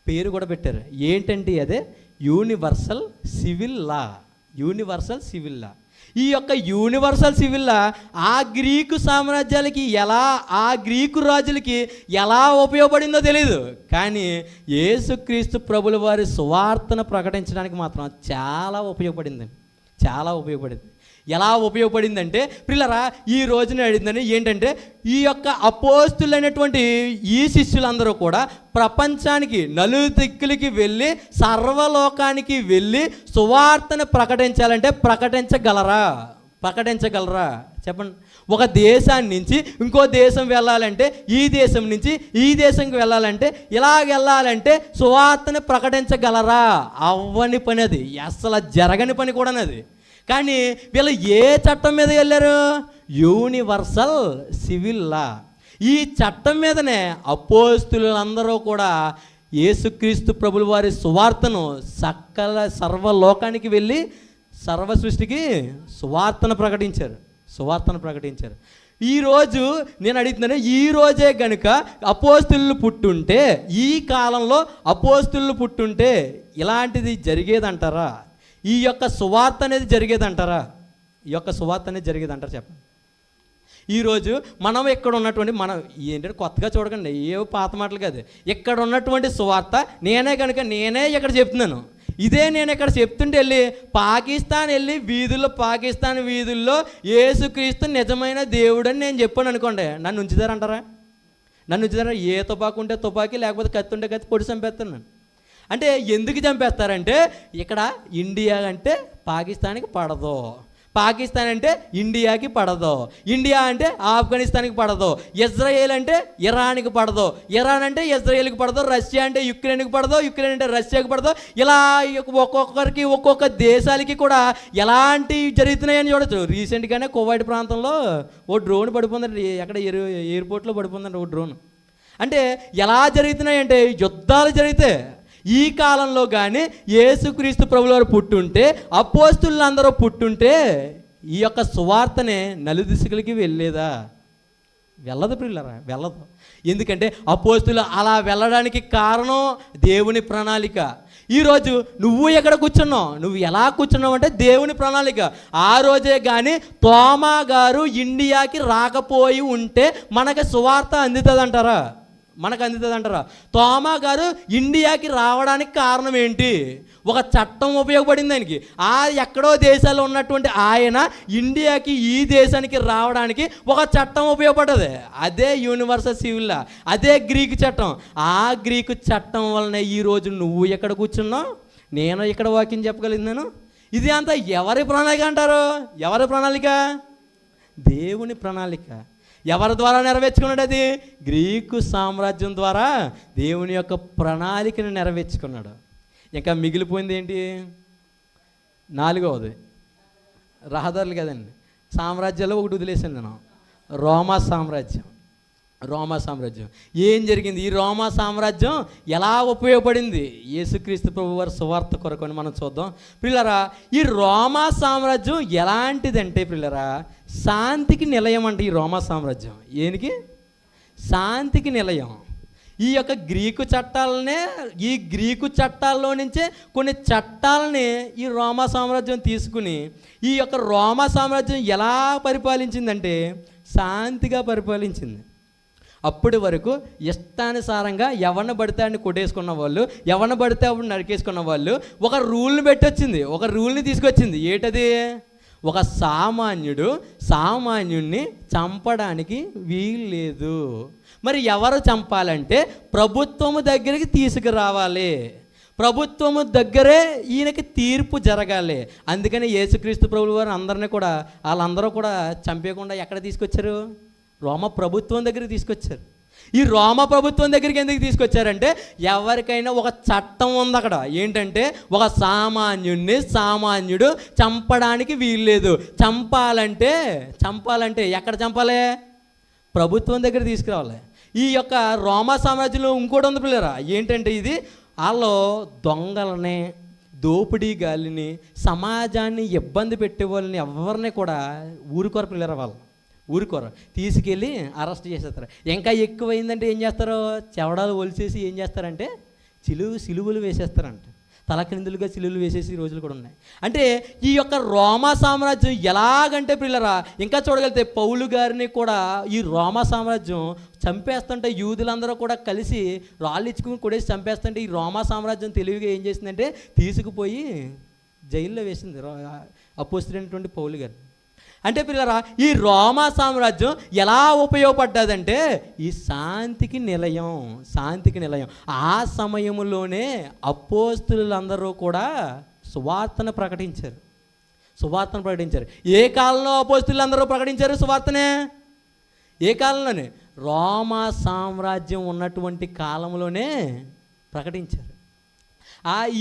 Speaker 1: పేరు కూడా పెట్టారు. ఏంటంటే అదే యూనివర్సల్ సివిల్ లా. ఈ యొక్క యూనివర్సల్ సివిల్ లా ఆ గ్రీకు సామ్రాజ్యాలకి ఆ గ్రీకు రాజులకి ఎలా ఉపయోగపడిందో తెలియదు, కానీ యేసుక్రీస్తు ప్రభుల వారి సువార్తను ప్రకటించడానికి మాత్రం చాలా ఉపయోగపడింది. ఎలా ఉపయోగపడిందంటే పిల్లరా, ఈ రోజున అడిగిందని ఏంటంటే ఈ యొక్క అపోస్తులైనటువంటి ఈ శిష్యులందరూ కూడా ప్రపంచానికి నలుదిక్కులకి వెళ్ళి సర్వలోకానికి వెళ్ళి సువార్తను ప్రకటించాలంటే ప్రకటించగలరా? చెప్పండి. ఒక దేశాన్ని నుంచి ఇంకో దేశం వెళ్ళాలంటే, ఈ దేశం నుంచి ఈ దేశంకి వెళ్ళాలంటే, వెళ్ళాలంటే సువార్తను ప్రకటించగలరా? అవ్వని పని అది, అసలు జరగని పని కూడా అది. కానీ వీళ్ళు ఏ చట్టం మీద వెళ్ళారు? యూనివర్సల్ సివిల్ లా. ఈ చట్టం మీదనే అపోస్తులందరూ కూడా యేసుక్రీస్తు ప్రభుల వారి సువార్తను సర్వలోకానికి వెళ్ళి సర్వ సృష్టికి సువార్తను ప్రకటించారు. ఈరోజు నేను అడుగుతున్నాను, ఈ రోజే గనుక అపోస్తులు పుట్టుంటే, ఈ కాలంలో అపోస్తులు పుట్టుంటే ఇలాంటిది జరిగేదంటారా? ఈ యొక్క సువార్త అనేది జరిగేదంటారా? చెప్పండి. ఈరోజు మనం ఇక్కడ ఉన్నటువంటి ఏంటంటే కొత్తగా చూడకండి, ఏవో పాత మాటలు కాదు. ఇక్కడ ఉన్నటువంటి సువార్త నేనే ఇక్కడ చెప్తున్నాను. ఇదే నేను ఇక్కడ చెప్తుంటే పాకిస్తాన్ వీధుల్లో యేసుక్రీస్తు నిజమైన దేవుడు అని నేను చెప్పాను అనుకోండి, నన్ను ఉంచుతారంటారా? ఏ తుపాకు ఉంటే తుపాకీ, లేకపోతే కత్తి ఉంటే కత్తి పొడి చంపేస్తాను నన్ను. అంటే ఎందుకు చంపేస్తారంటే ఇక్కడ ఇండియా అంటే పాకిస్తాన్కి పడదు, పాకిస్తాన్ అంటే ఇండియాకి పడదు, ఇండియా అంటే ఆఫ్ఘనిస్తాన్కి పడదు, ఇజ్రాయేల్ అంటే ఇరాన్కి పడదు, ఇరాన్ అంటే ఇజ్రాయేల్కి పడదు, రష్యా అంటే యుక్రెయిన్కి పడదు, యుక్రెయిన్ అంటే రష్యాకి పడదు. ఇలా ఒక్కొక్కరికి ఒక్కొక్క దేశాలకి కూడా ఎలాంటి జరుగుతున్నాయని చూడొచ్చు. రీసెంట్గానే కువైట్ ప్రాంతంలో ఓ డ్రోన్ పడిపోయిందండి, ఎక్కడ ఎయిర్పోర్ట్లో పడిపోయిందండి ఓ డ్రోన్. అంటే ఎలా జరుగుతున్నాయంటే యుద్ధాలు జరిగితే. ఈ కాలంలో కానీ యేసుక్రీస్తు ప్రభుల వారు పుట్టుంటే, అపోస్తులందరూ పుట్టుంటే ఈ యొక్క సువార్తనే నలుదిశలకి వెళ్ళదు పిల్లరా, వెళ్ళదు. ఎందుకంటే అపోస్తులు అలా వెళ్ళడానికి కారణం దేవుని ప్రణాళిక. ఈరోజు నువ్వు ఎక్కడ కూర్చున్నావు, నువ్వు ఎలా కూర్చున్నావు అంటే దేవుని ప్రణాళిక. ఆ రోజే కానీ తోమా గారు ఇండియాకి రాకపోయి ఉంటే మనకి సువార్త అందుతుందంటారా? తోమా గారు ఇండియాకి రావడానికి కారణం ఏంటి? ఒక చట్టం ఉపయోగపడింది ఆయనకి. ఎక్కడో దేశాల్లో ఉన్నటువంటి ఆయన ఇండియాకి, ఈ దేశానికి రావడానికి ఒక చట్టం ఉపయోగపడ్డది. అదే యూనివర్సల్ సివిల్ లా, అదే గ్రీకు చట్టం. ఆ గ్రీకు చట్టం వలన ఈరోజు నువ్వు ఎక్కడ కూర్చున్నావు, నేను ఇక్కడ వాక్యం చెప్పగలిగినాను. ఇది అంతా ఎవరి ప్రణాళిక అంటారు? దేవుని ప్రణాళిక. ఎవరి ద్వారా నెరవేర్చుకున్నాడు? అది గ్రీకు సామ్రాజ్యం ద్వారా దేవుని యొక్క ప్రణాళికను నెరవేర్చుకున్నాడు. ఇంకా మిగిలిపోయింది ఏంటి? 4వది రహదారులు కదండి, సామ్రాజ్యాల్లో ఒకటి వదిలేసాను నేను, రోమా సామ్రాజ్యం. ఏం జరిగింది? ఈ రోమా సామ్రాజ్యం ఎలా ఉపయోగపడింది యేసుక్రీస్తు ప్రభు వారి సువార్త కొరకు అని మనం చూద్దాం. పిల్లరా, ఈ రోమా సామ్రాజ్యం ఎలాంటిదంటే పిల్లరా, శాంతికి నిలయం అంట ఈ రోమా సామ్రాజ్యం. ఏనికి? శాంతికి నిలయం. ఈ యొక్క గ్రీకు చట్టాల్లో నుంచే కొన్ని చట్టాలని ఈ రోమా సామ్రాజ్యం తీసుకుని ఈ యొక్క రోమా సామ్రాజ్యం ఎలా పరిపాలించిందంటే శాంతిగా పరిపాలించింది. అప్పటి వరకు ఇష్టానుసారంగా ఎవరిని పడితే అని కొట్టేసుకున్న వాళ్ళు, ఎవరిని పడితే అప్పుడు నరికేసుకున్న వాళ్ళు ఒక రూల్ని పెట్టొచ్చింది, ఒక రూల్ని తీసుకొచ్చింది. ఏంటది? ఒక సామాన్యుడిని చంపడానికి వీలు లేదు. మరి ఎవరు చంపాలంటే ప్రభుత్వము దగ్గరికి తీసుకురావాలి, ప్రభుత్వము దగ్గరే ఈయనకి తీర్పు జరగాలి. అందుకని యేసుక్రీస్తు ప్రభువు వారు వాళ్ళందరూ కూడా చంపేయకుండా ఎక్కడ తీసుకొచ్చారు? రోమ ప్రభుత్వం దగ్గరికి తీసుకొచ్చారు. ఈ రోమ ప్రభుత్వం దగ్గరికి ఎందుకు తీసుకొచ్చారంటే ఎవరికైనా ఒక చట్టం ఉంది అక్కడ. ఏంటంటే ఒక సామాన్యుడు చంపడానికి వీల్లేదు. చంపాలంటే ఎక్కడ చంపాలి? ప్రభుత్వం దగ్గర తీసుకురావాలి. ఈ యొక్క రోమా సామ్రాజ్యంలో ఇంకోటి ఉంది పిల్లరా. ఏంటంటే ఇది వాళ్ళు దొంగలని, దోపిడీగాలిని, సమాజాన్ని ఇబ్బంది పెట్టే వాళ్ళని ఎవరిని కూడా ఊరుకోరు పిల్లరా. వాళ్ళు ఊరుకోరు, తీసుకెళ్ళి అరెస్ట్ చేసేస్తారు. ఇంకా ఎక్కువైందంటే ఏం చేస్తారో, చెవడాలు ఒలిసేసి ఏం చేస్తారంటే సిలువలు వేసేస్తారంట. తలక్రిందులుగా సిలువలు వేసేసి రోజులు కూడా ఉన్నాయి. అంటే ఈ యొక్క రోమా సామ్రాజ్యం ఎలాగంటే పిల్లరా, ఇంకా చూడగలిగితే పౌలు గారిని కూడా ఈ రోమా సామ్రాజ్యం చంపేస్తుంటే, యూదులందరూ కూడా కలిసి రాళ్ళు ఇచ్చుకుని కొడేసి చంపేస్తుంటే ఈ రోమా సామ్రాజ్యం తెలివిగా ఏం చేసిందంటే తీసుకుపోయి జైల్లో వేసింది అపోస్తలుడైనటువంటి పౌలు గారు. అంటే పిల్లరా, ఈ రోమా సామ్రాజ్యం ఎలా ఉపయోగపడ్డదంటే ఈ శాంతికి నిలయం. ఆ సమయంలోనే అపోస్తలులందరూ కూడా సువార్తను ప్రకటించారు. ఏ కాలంలో అపోస్తలులందరూ ప్రకటించారు సువార్తనే? ఏ కాలంలోనే? రోమా సామ్రాజ్యం ఉన్నటువంటి కాలంలోనే ప్రకటించారు.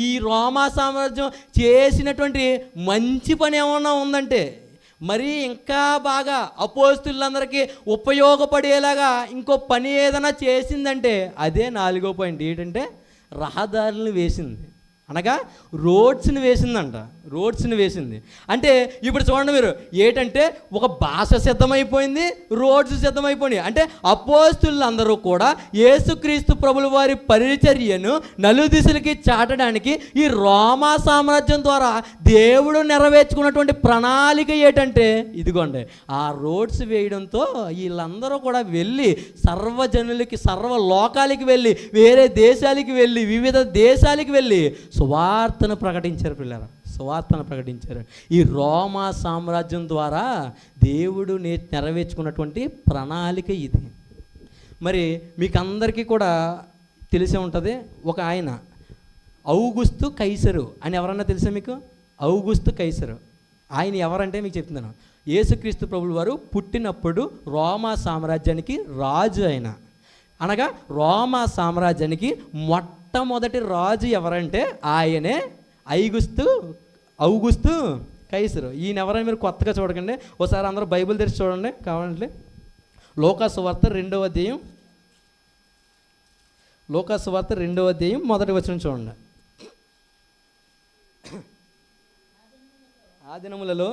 Speaker 1: ఈ రోమా సామ్రాజ్యం చేసినటువంటి మంచి పని ఏమన్నా ఉందంటే, మరి ఇంకా బాగా అపోస్తలులందరికీ ఉపయోగపడేలాగా ఇంకో పని ఏదైనా చేసిందంటే అదే 4వ పాయింట్. ఏంటంటే రహదారులను వేసింది, అనగా రోడ్స్ని వేసిందంట. వేసింది అంటే ఇప్పుడు చూడండి మీరు, ఏంటంటే ఒక భాష సిద్ధమైపోయింది, రోడ్స్ సిద్ధమైపోయినాయి. అంటే అపోస్తలులందరూ కూడా యేసుక్రీస్తు ప్రభుల వారి పరిచర్యను నలుదిశలకి చాటడానికి ఈ రోమా సామ్రాజ్యం ద్వారా దేవుడు నెరవేర్చుకున్నటువంటి ప్రణాళిక ఏంటంటే ఇదిగోండి, ఆ రోడ్స్ వేయడంతో వీళ్ళందరూ కూడా వెళ్ళి సర్వజనులకి, సర్వలోకాలకి వెళ్ళి, వేరే దేశాలకి వెళ్ళి, వివిధ దేశాలకి వెళ్ళి సువార్తను ప్రకటించారు పిల్లరా. ఈ రోమా సామ్రాజ్యం ద్వారా దేవుడు నెరవేర్చుకున్నటువంటి ప్రణాళిక ఇది. మరి మీకు అందరికీ కూడా తెలిసే ఉంటుంది, ఒక ఆయన ఔగుస్తు కైసరు అని ఎవరన్నా తెలుసా మీకు? ఔగుస్తు కైసరు ఆయన ఎవరంటే మీకు చెప్తున్నాను. యేసుక్రీస్తు ప్రభువు వారు పుట్టినప్పుడు రోమా సామ్రాజ్యానికి రాజు ఆయన. అనగా రోమా సామ్రాజ్యానికి మొట్టమొదటి రాజు ఎవరంటే ఆయనే ఔగుస్తు కైసరు. ఈయన ఎవరైనా మీరు కొత్తగా చూడకండి, ఒకసారి అందరూ బైబిల్ తెరిచి చూడండి కావాలంటే. లూకాసు వార్త 2వ అధ్యాయం, 1వ వచనం చూడండి. ఆ దినములలో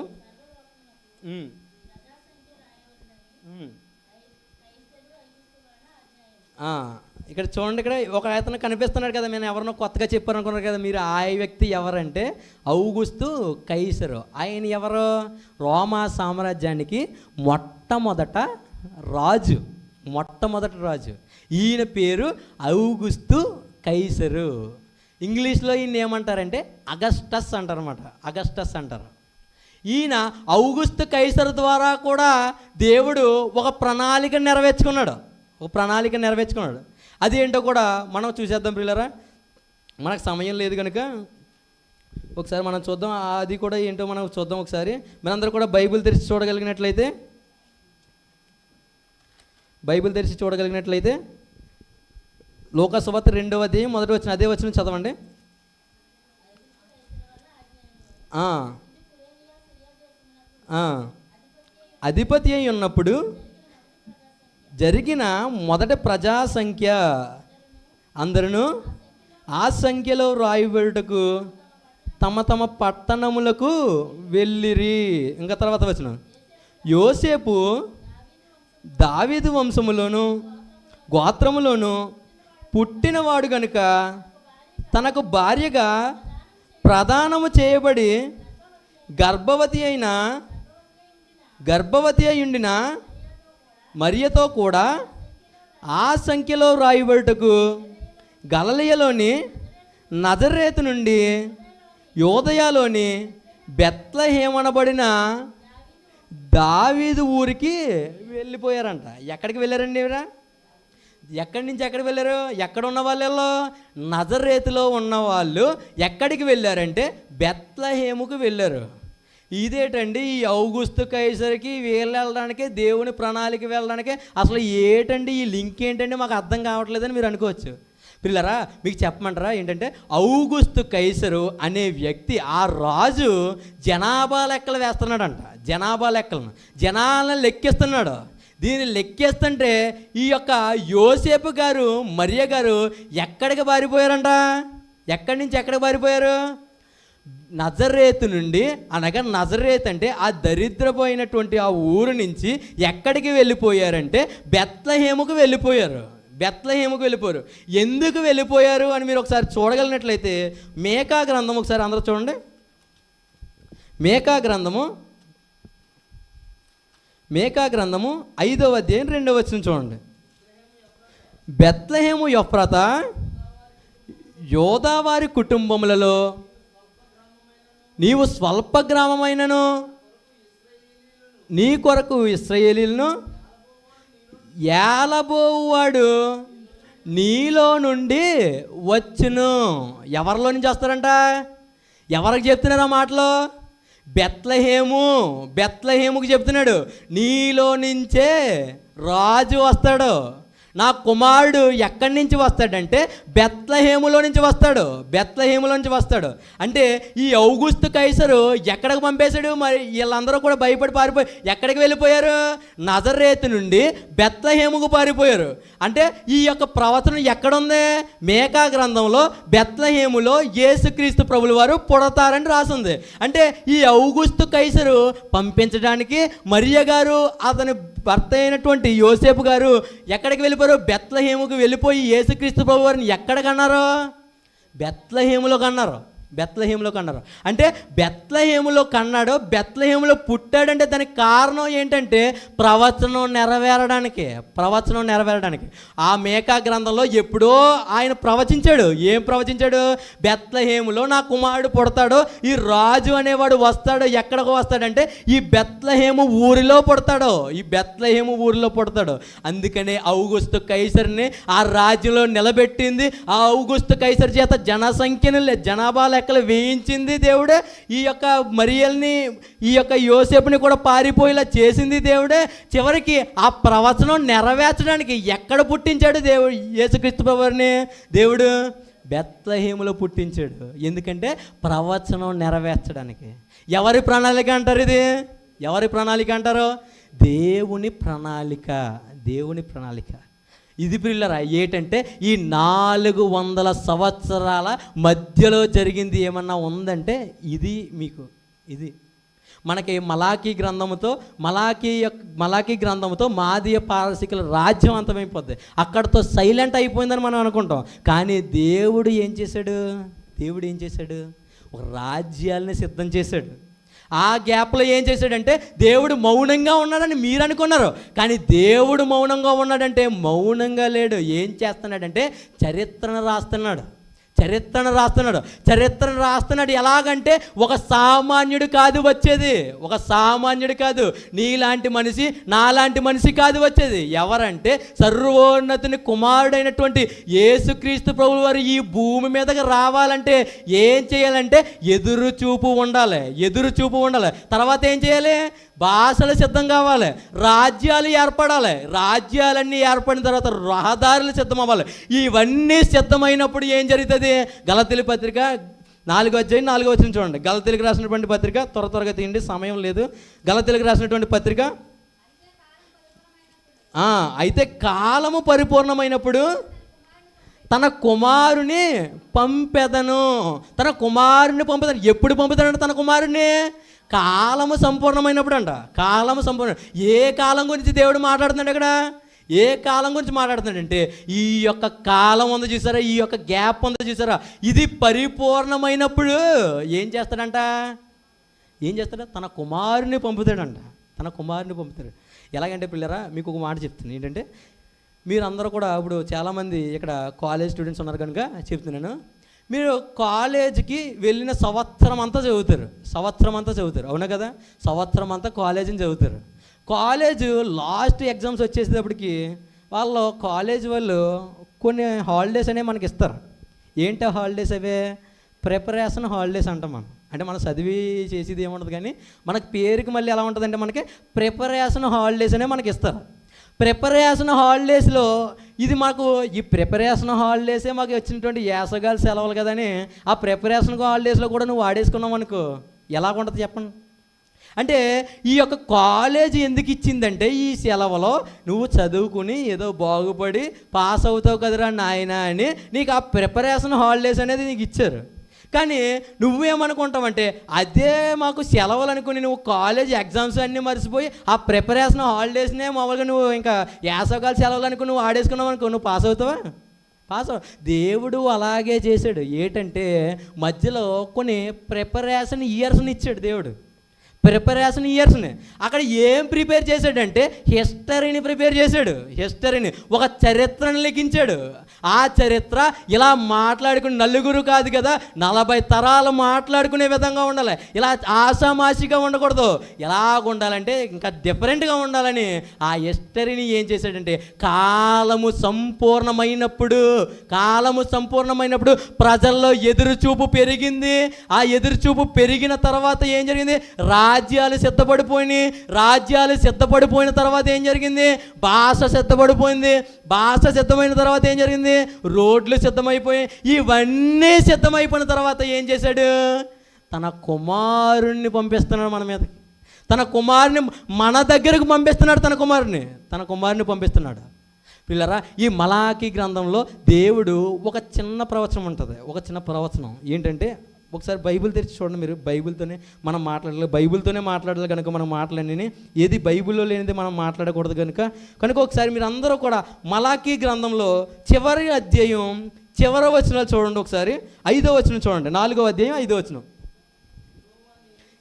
Speaker 1: ఇక్కడ చూడండి, ఇక్కడ ఒక అతను కనిపిస్తున్నాడు కదా, నేను ఎవరినో కొత్తగా చెప్పారనుకున్నారు కదా మీరు. ఆ వ్యక్తి ఎవరంటే ఔగుస్తు కైసరు. ఆయన ఎవరు? రోమా సామ్రాజ్యానికి మొట్టమొదటి రాజు. ఈయన పేరు ఔగుస్తు కైసరు. ఇంగ్లీష్లో ఈయన ఏమంటారంటే అగస్టస్ అంటారు. ఈయన ఔగుస్తు కైసరు ద్వారా కూడా దేవుడు ఒక ప్రణాళిక నెరవేర్చుకున్నాడు. అది ఏంటో కూడా మనం చూసేద్దాం పిల్లరా. మనకు సమయం లేదు కనుక ఒకసారి మనం చూద్దాం. అది కూడా ఏంటో మనం చూద్దాం ఒకసారి. మనందరూ కూడా బైబిల్ తెరిచి చూడగలిగినట్లయితే లూకాసు వార్త 2వ అధ్యాయం 1వ వచనం, అదే వచనం చదవండి. అధిపతి అయి ఉన్నప్పుడు జరిగిన మొదటి ప్రజా సంఖ్య అందరూ ఆ సంఖ్యలో రాయబడుటకు తమ తమ పట్టణములకు వెళ్ళిరి. ఇంకా తర్వాత వచ్చిన యోసేపు దావీదు వంశములోను గోత్రములోను పుట్టినవాడు గనుక తనకు భార్యగా ప్రదానము చేయబడి గర్భవతి అయి ఉండిన మరియతో కూడా ఆ సంఖ్యలో రాయబడుటకు గలిలయలోని నజరేతు నుండి యోదయలోని బెత్లెహేమనబడిన దావీదు ఊరికి వెళ్ళిపోయారంట. ఎక్కడికి వెళ్ళారండి ఇవరా? ఎక్కడి నుంచి ఎక్కడికి వెళ్ళారు? ఎక్కడ ఉన్న వాళ్ళలో నజరేతులో ఉన్నవాళ్ళు ఎక్కడికి వెళ్ళారంటే బెత్లెహేముకు వెళ్ళారు. ఇదేటండి ఈ ఔగుస్తు కైసరికి వీళ్ళు వెళ్ళడానికి, దేవుని ప్రణాళిక వెళ్ళడానికి అసలు ఏటండి ఈ లింక్ ఏంటండి, మాకు అర్థం కావట్లేదని మీరు అనుకోవచ్చు. పిల్లరా, మీకు చెప్పమంటారా ఏంటంటే, ఔగుస్తు కైసరు అనే వ్యక్తి, ఆ రాజు జనాభా లెక్కలు వేస్తున్నాడంట. జనాభా లెక్కలను, జనాలను లెక్కిస్తున్నాడు. దీన్ని లెక్కేస్తుంటే ఈ యొక్క యోసేపు గారు, మరియ గారు ఎక్కడికి పారిపోయారంట? ఎక్కడి నుంచి ఎక్కడికి పారిపోయారు? నజరేతు నుండి, అనగా నజరేత్ అంటే ఆ దరిద్రపోయినటువంటి ఆ ఊరు నుంచి ఎక్కడికి వెళ్ళిపోయారంటే బెత్లెహేముకు వెళ్ళిపోయారు. బెత్లెహేముకు వెళ్ళిపోయారు. ఎందుకు వెళ్ళిపోయారు అని మీరు ఒకసారి చూడగలిగినట్లయితే మేకా గ్రంథం ఒకసారి అందరూ చూడండి. మేకా గ్రంథము 5వ అధ్యాయం 2వ వచనం చూడండి. బెత్లెహేము యొఫ్రత యోదావారి కుటుంబములలో నీవు స్వల్ప గ్రామమైనను నీ కొరకు ఇశ్రాయేలీయులను ఏలబోవాడు నీలో నుండి వచ్చును. ఎవరిలో నుంచి వస్తారంట? ఎవరికి చెప్తున్నారు ఆ మాటలు? బెత్లెహేముకు చెప్తున్నాడు. నీలో నుంచే రాజు వస్తాడు. నా కుమారుడు ఎక్కడి నుంచి వస్తాడంటే బెత్లెహేములో నుంచి వస్తాడు. అంటే ఈ ఔగుస్తు కైసరు ఎక్కడికి పంపేశాడు? మరి వీళ్ళందరూ కూడా భయపడి పారిపోయి ఎక్కడికి వెళ్ళిపోయారు? నజరేతు నుండి బెత్లెహేముకు పారిపోయారు. అంటే ఈ యొక్క ప్రవచనం ఎక్కడుంది? మేకా గ్రంథంలో బెత్లెహేములో యేసుక్రీస్తు ప్రభుల వారు పుడతారని రాసింది. అంటే ఈ ఔగుస్తు కైసరు పంపించడానికి మరియ గారు, అతని భర్త అయినటువంటి యోసేపు గారు ఎక్కడికి వెళ్ళిపోయారు? బెత్లెహేముకు వెళ్ళిపోయి యేసుక్రీస్తు ప్రభు వారిని ఎక్కడ కన్నారు? బెత్లెహేములో కన్నారు. అంటే బెత్లెహేములో కన్నాడు, బెత్లెహేములో పుట్టాడంటే దానికి కారణం ఏంటంటే ప్రవచనం నెరవేరడానికి. ఆ మేకా గ్రంథంలో ఎప్పుడో ఆయన ప్రవచించాడు. ఏం ప్రవచించాడు? బెత్లెహేములో నా కుమారుడు పుడతాడు, ఈ రాజు అనేవాడు వస్తాడు. ఎక్కడికి వస్తాడంటే ఈ బెత్లెహేము ఊరిలో పుడతాడు. అందుకనే ఔగుస్తు కైసర్ని ఆ రాజ్యంలో నిలబెట్టింది. ఆ ఔగుస్తు కైసర్ చేత జనాభా లెక్కలు వేయించింది దేవుడే. ఈ యొక్క మరియల్ని, ఈ యొక్క యోసేపుని కూడా పారిపోయేలా చేసింది దేవుడే. చివరికి ఆ ప్రవచనం నెరవేర్చడానికి ఎక్కడ పుట్టించాడు దేవుడు? యేసుక్రీస్తు ప్రభువుని దేవుడు బెత్లెహేములో పుట్టించాడు. ఎందుకంటే ప్రవచనం నెరవేర్చడానికి. ఎవరి ప్రణాళిక అంటారు ఇది? ఎవరి ప్రణాళిక అంటారు? దేవుని ప్రణాళిక. ఇది పిల్లరా ఏంటంటే ఈ 400 సంవత్సరాల మధ్యలో జరిగింది ఏమన్నా ఉందంటే ఇది మనకి మలాకీ గ్రంథముతో మాదీయ పారసీకుల రాజ్యం అంతమైపోద్ది. అక్కడతో సైలెంట్ అయిపోయిందని మనం అనుకుంటాం. కానీ దేవుడు ఏం చేశాడు? ఒక రాజ్యాలని సిద్ధం చేశాడు. ఆ గ్యాప్లో ఏం చేశాడంటే దేవుడు మౌనంగా ఉన్నాడని మీరు అనుకున్నారు. కానీ దేవుడు మౌనంగా ఉన్నాడంటే మౌనంగా లేడు. ఏం చేస్తున్నాడంటే చరిత్రను రాస్తున్నాడు. ఎలాగంటే ఒక సామాన్యుడు కాదు, నీలాంటి మనిషి, నాలాంటి మనిషి కాదు వచ్చేది. ఎవరంటే సర్వోన్నతుని కుమారుడైనటువంటి యేసుక్రీస్తు ప్రభువు వారు ఈ భూమి మీదకి రావాలంటే ఏం చేయాలంటే ఎదురు చూపు ఉండాలి. తర్వాత ఏం చేయాలి? భాషలు సిద్ధం కావాలి, రాజ్యాలు ఏర్పడాలి. రాజ్యాలన్నీ ఏర్పడిన తర్వాత రహదారులు సిద్ధం అవ్వాలి. ఇవన్నీ సిద్ధమైనప్పుడు ఏం జరుగుతుంది? గలతీయుల పత్రిక 4వ అధ్యాయం 4వ వచనం చూడండి. గలతీయులకు రాసినటువంటి పత్రిక, త్వరగా తీయండి, సమయం లేదు. గలతీయులకు రాసినటువంటి పత్రిక, అయితే కాలము పరిపూర్ణమైనప్పుడు తన కుమారుని పంపెదను. ఎప్పుడు పంపుతాడంట తన కుమారుని? కాలము సంపూర్ణమైనప్పుడు అంట. ఏ కాలం గురించి దేవుడు మాట్లాడుతున్నాడు అక్కడ? ఏ కాలం గురించి మాట్లాడుతున్నాడంటే ఈ యొక్క కాలం ఉంది చూసారా, ఈ యొక్క గ్యాప్ ఉంది చూసారా, ఇది పరిపూర్ణమైనప్పుడు ఏం చేస్తాడు? తన కుమారుని పంపుతాడంట. తన కుమారుని పంపుతారు. ఎలాగంటే పిల్లరా, మీకు ఒక మాట చెప్తున్నాను. ఏంటంటే మీరందరూ కూడా ఇప్పుడు చాలామంది ఇక్కడ కాలేజ్ స్టూడెంట్స్ ఉన్నారు కనుక చెప్తున్నాను. మీరు కాలేజీకి వెళ్ళిన సంవత్సరం అంతా చదువుతారు, అవునా కదా? సంవత్సరం అంతా కాలేజీని చదువుతారు. కాలేజ్ లాస్ట్ ఎగ్జామ్స్ వచ్చేసేటప్పటికి కాలేజ్ వాళ్ళు కొన్ని హాలిడేస్ అనేవి మనకి ఇస్తారు. ఏంటి హాలిడేస్? అవే ప్రిపరేషన్ హాలిడేస్ అంటాం మనం. అంటే మనం చదివి చేసేది ఏముండదు, కానీ మనకి పేరుకి మళ్ళీ ఎలా ఉంటుందంటే మనకి ప్రిపరేషన్ హాలిడేస్ అనేవి మనకి ఇస్తారు. ప్రిపరేషన్ హాలిడేస్లో ఈ ప్రిపరేషన్ హాలిడేసే మాకు వచ్చినటువంటి వేసవికాల సెలవులు కదని ఆ ప్రిపరేషన్ హాలిడేస్లో కూడా నువ్వు వాడేసుకున్నావు అనుకో, ఎలాగుంటుంది చెప్పండి? అంటే ఈ యొక్క కాలేజీ ఎందుకు ఇచ్చిందంటే ఈ సెలవులో నువ్వు చదువుకుని ఏదో బాగుపడి పాస్ అవుతావు కదరా నాయన అని నీకు ఆ ప్రిపరేషన్ హాలిడేస్ అనేది నీకు ఇచ్చారు. కానీ నువ్వేమనుకుంటావంటే అదే మాకు సెలవులు అనుకుని నువ్వు కాలేజ్ ఎగ్జామ్స్ అన్నీ మర్చిపోయి ఆ ప్రిపరేషన్ హాలిడేస్నే మామూలుగా నువ్వు ఇంకా వేసవికాల సెలవులు అనుకుని నువ్వు ఆడేసుకున్నావు అనుకో, నువ్వు పాస్ అవుతావా? దేవుడు అలాగే చేశాడు. ఏంటంటే మధ్యలో కొన్ని ప్రిపరేషన్ ఇయర్స్ని ఇచ్చాడు దేవుడు. ప్రిపరేషన్ ఇయర్స్ని అక్కడ ఏం ప్రిపేర్ చేశాడంటే హిస్టరీని ప్రిపేర్ చేశాడు. హిస్టరీని, ఒక చరిత్రను లిఖించాడు. ఆ చరిత్ర ఇలా మాట్లాడుకుని నలుగురు కాదు కదా 40 తరాలు మాట్లాడుకునే విధంగా ఉండాలి. ఇలా ఆషామాషిగా ఉండకూడదు. ఎలాగ ఉండాలంటే ఇంకా డిఫరెంట్గా ఉండాలని ఆ హిస్టరీని ఏం చేశాడంటే కాలము సంపూర్ణమైనప్పుడు ప్రజల్లో ఎదురుచూపు పెరిగింది. ఆ ఎదురుచూపు పెరిగిన తర్వాత ఏం జరిగింది? రాజ్యాలు సిద్ధపడిపోయిన తర్వాత ఏం జరిగింది? భాష సిద్ధమైన తర్వాత ఏం జరిగింది? రోడ్లు సిద్ధమైపోయి, ఇవన్నీ సిద్ధమైపోయిన తర్వాత ఏం చేశాడు? తన కుమారుణ్ణి పంపిస్తున్నాడు మన మీద. తన కుమారుని మన దగ్గరకు పంపిస్తున్నాడు. తన కుమారుని పంపిస్తున్నాడు. పిల్లరా, ఈ మలాకీ గ్రంథంలో దేవుడు ఒక చిన్న ప్రవచనం ఉంటుంది. ఒక చిన్న ప్రవచనం ఏంటంటే, ఒకసారి బైబిల్ తెరిచి చూడండి. మీరు బైబిల్తోనే మనం మాట్లాడాలి కనుక మనం మాట్లాడిని ఏది బైబిల్లో లేనిది మనం మాట్లాడకూడదు కనుక ఒకసారి మీరు అందరూ కూడా మలాకీ గ్రంథంలో చివరి అధ్యాయం చివరి వచనాలు చూడండి. ఒకసారి 5వ వచనం చూడండి. 4వ అధ్యాయం 5వ వచనం.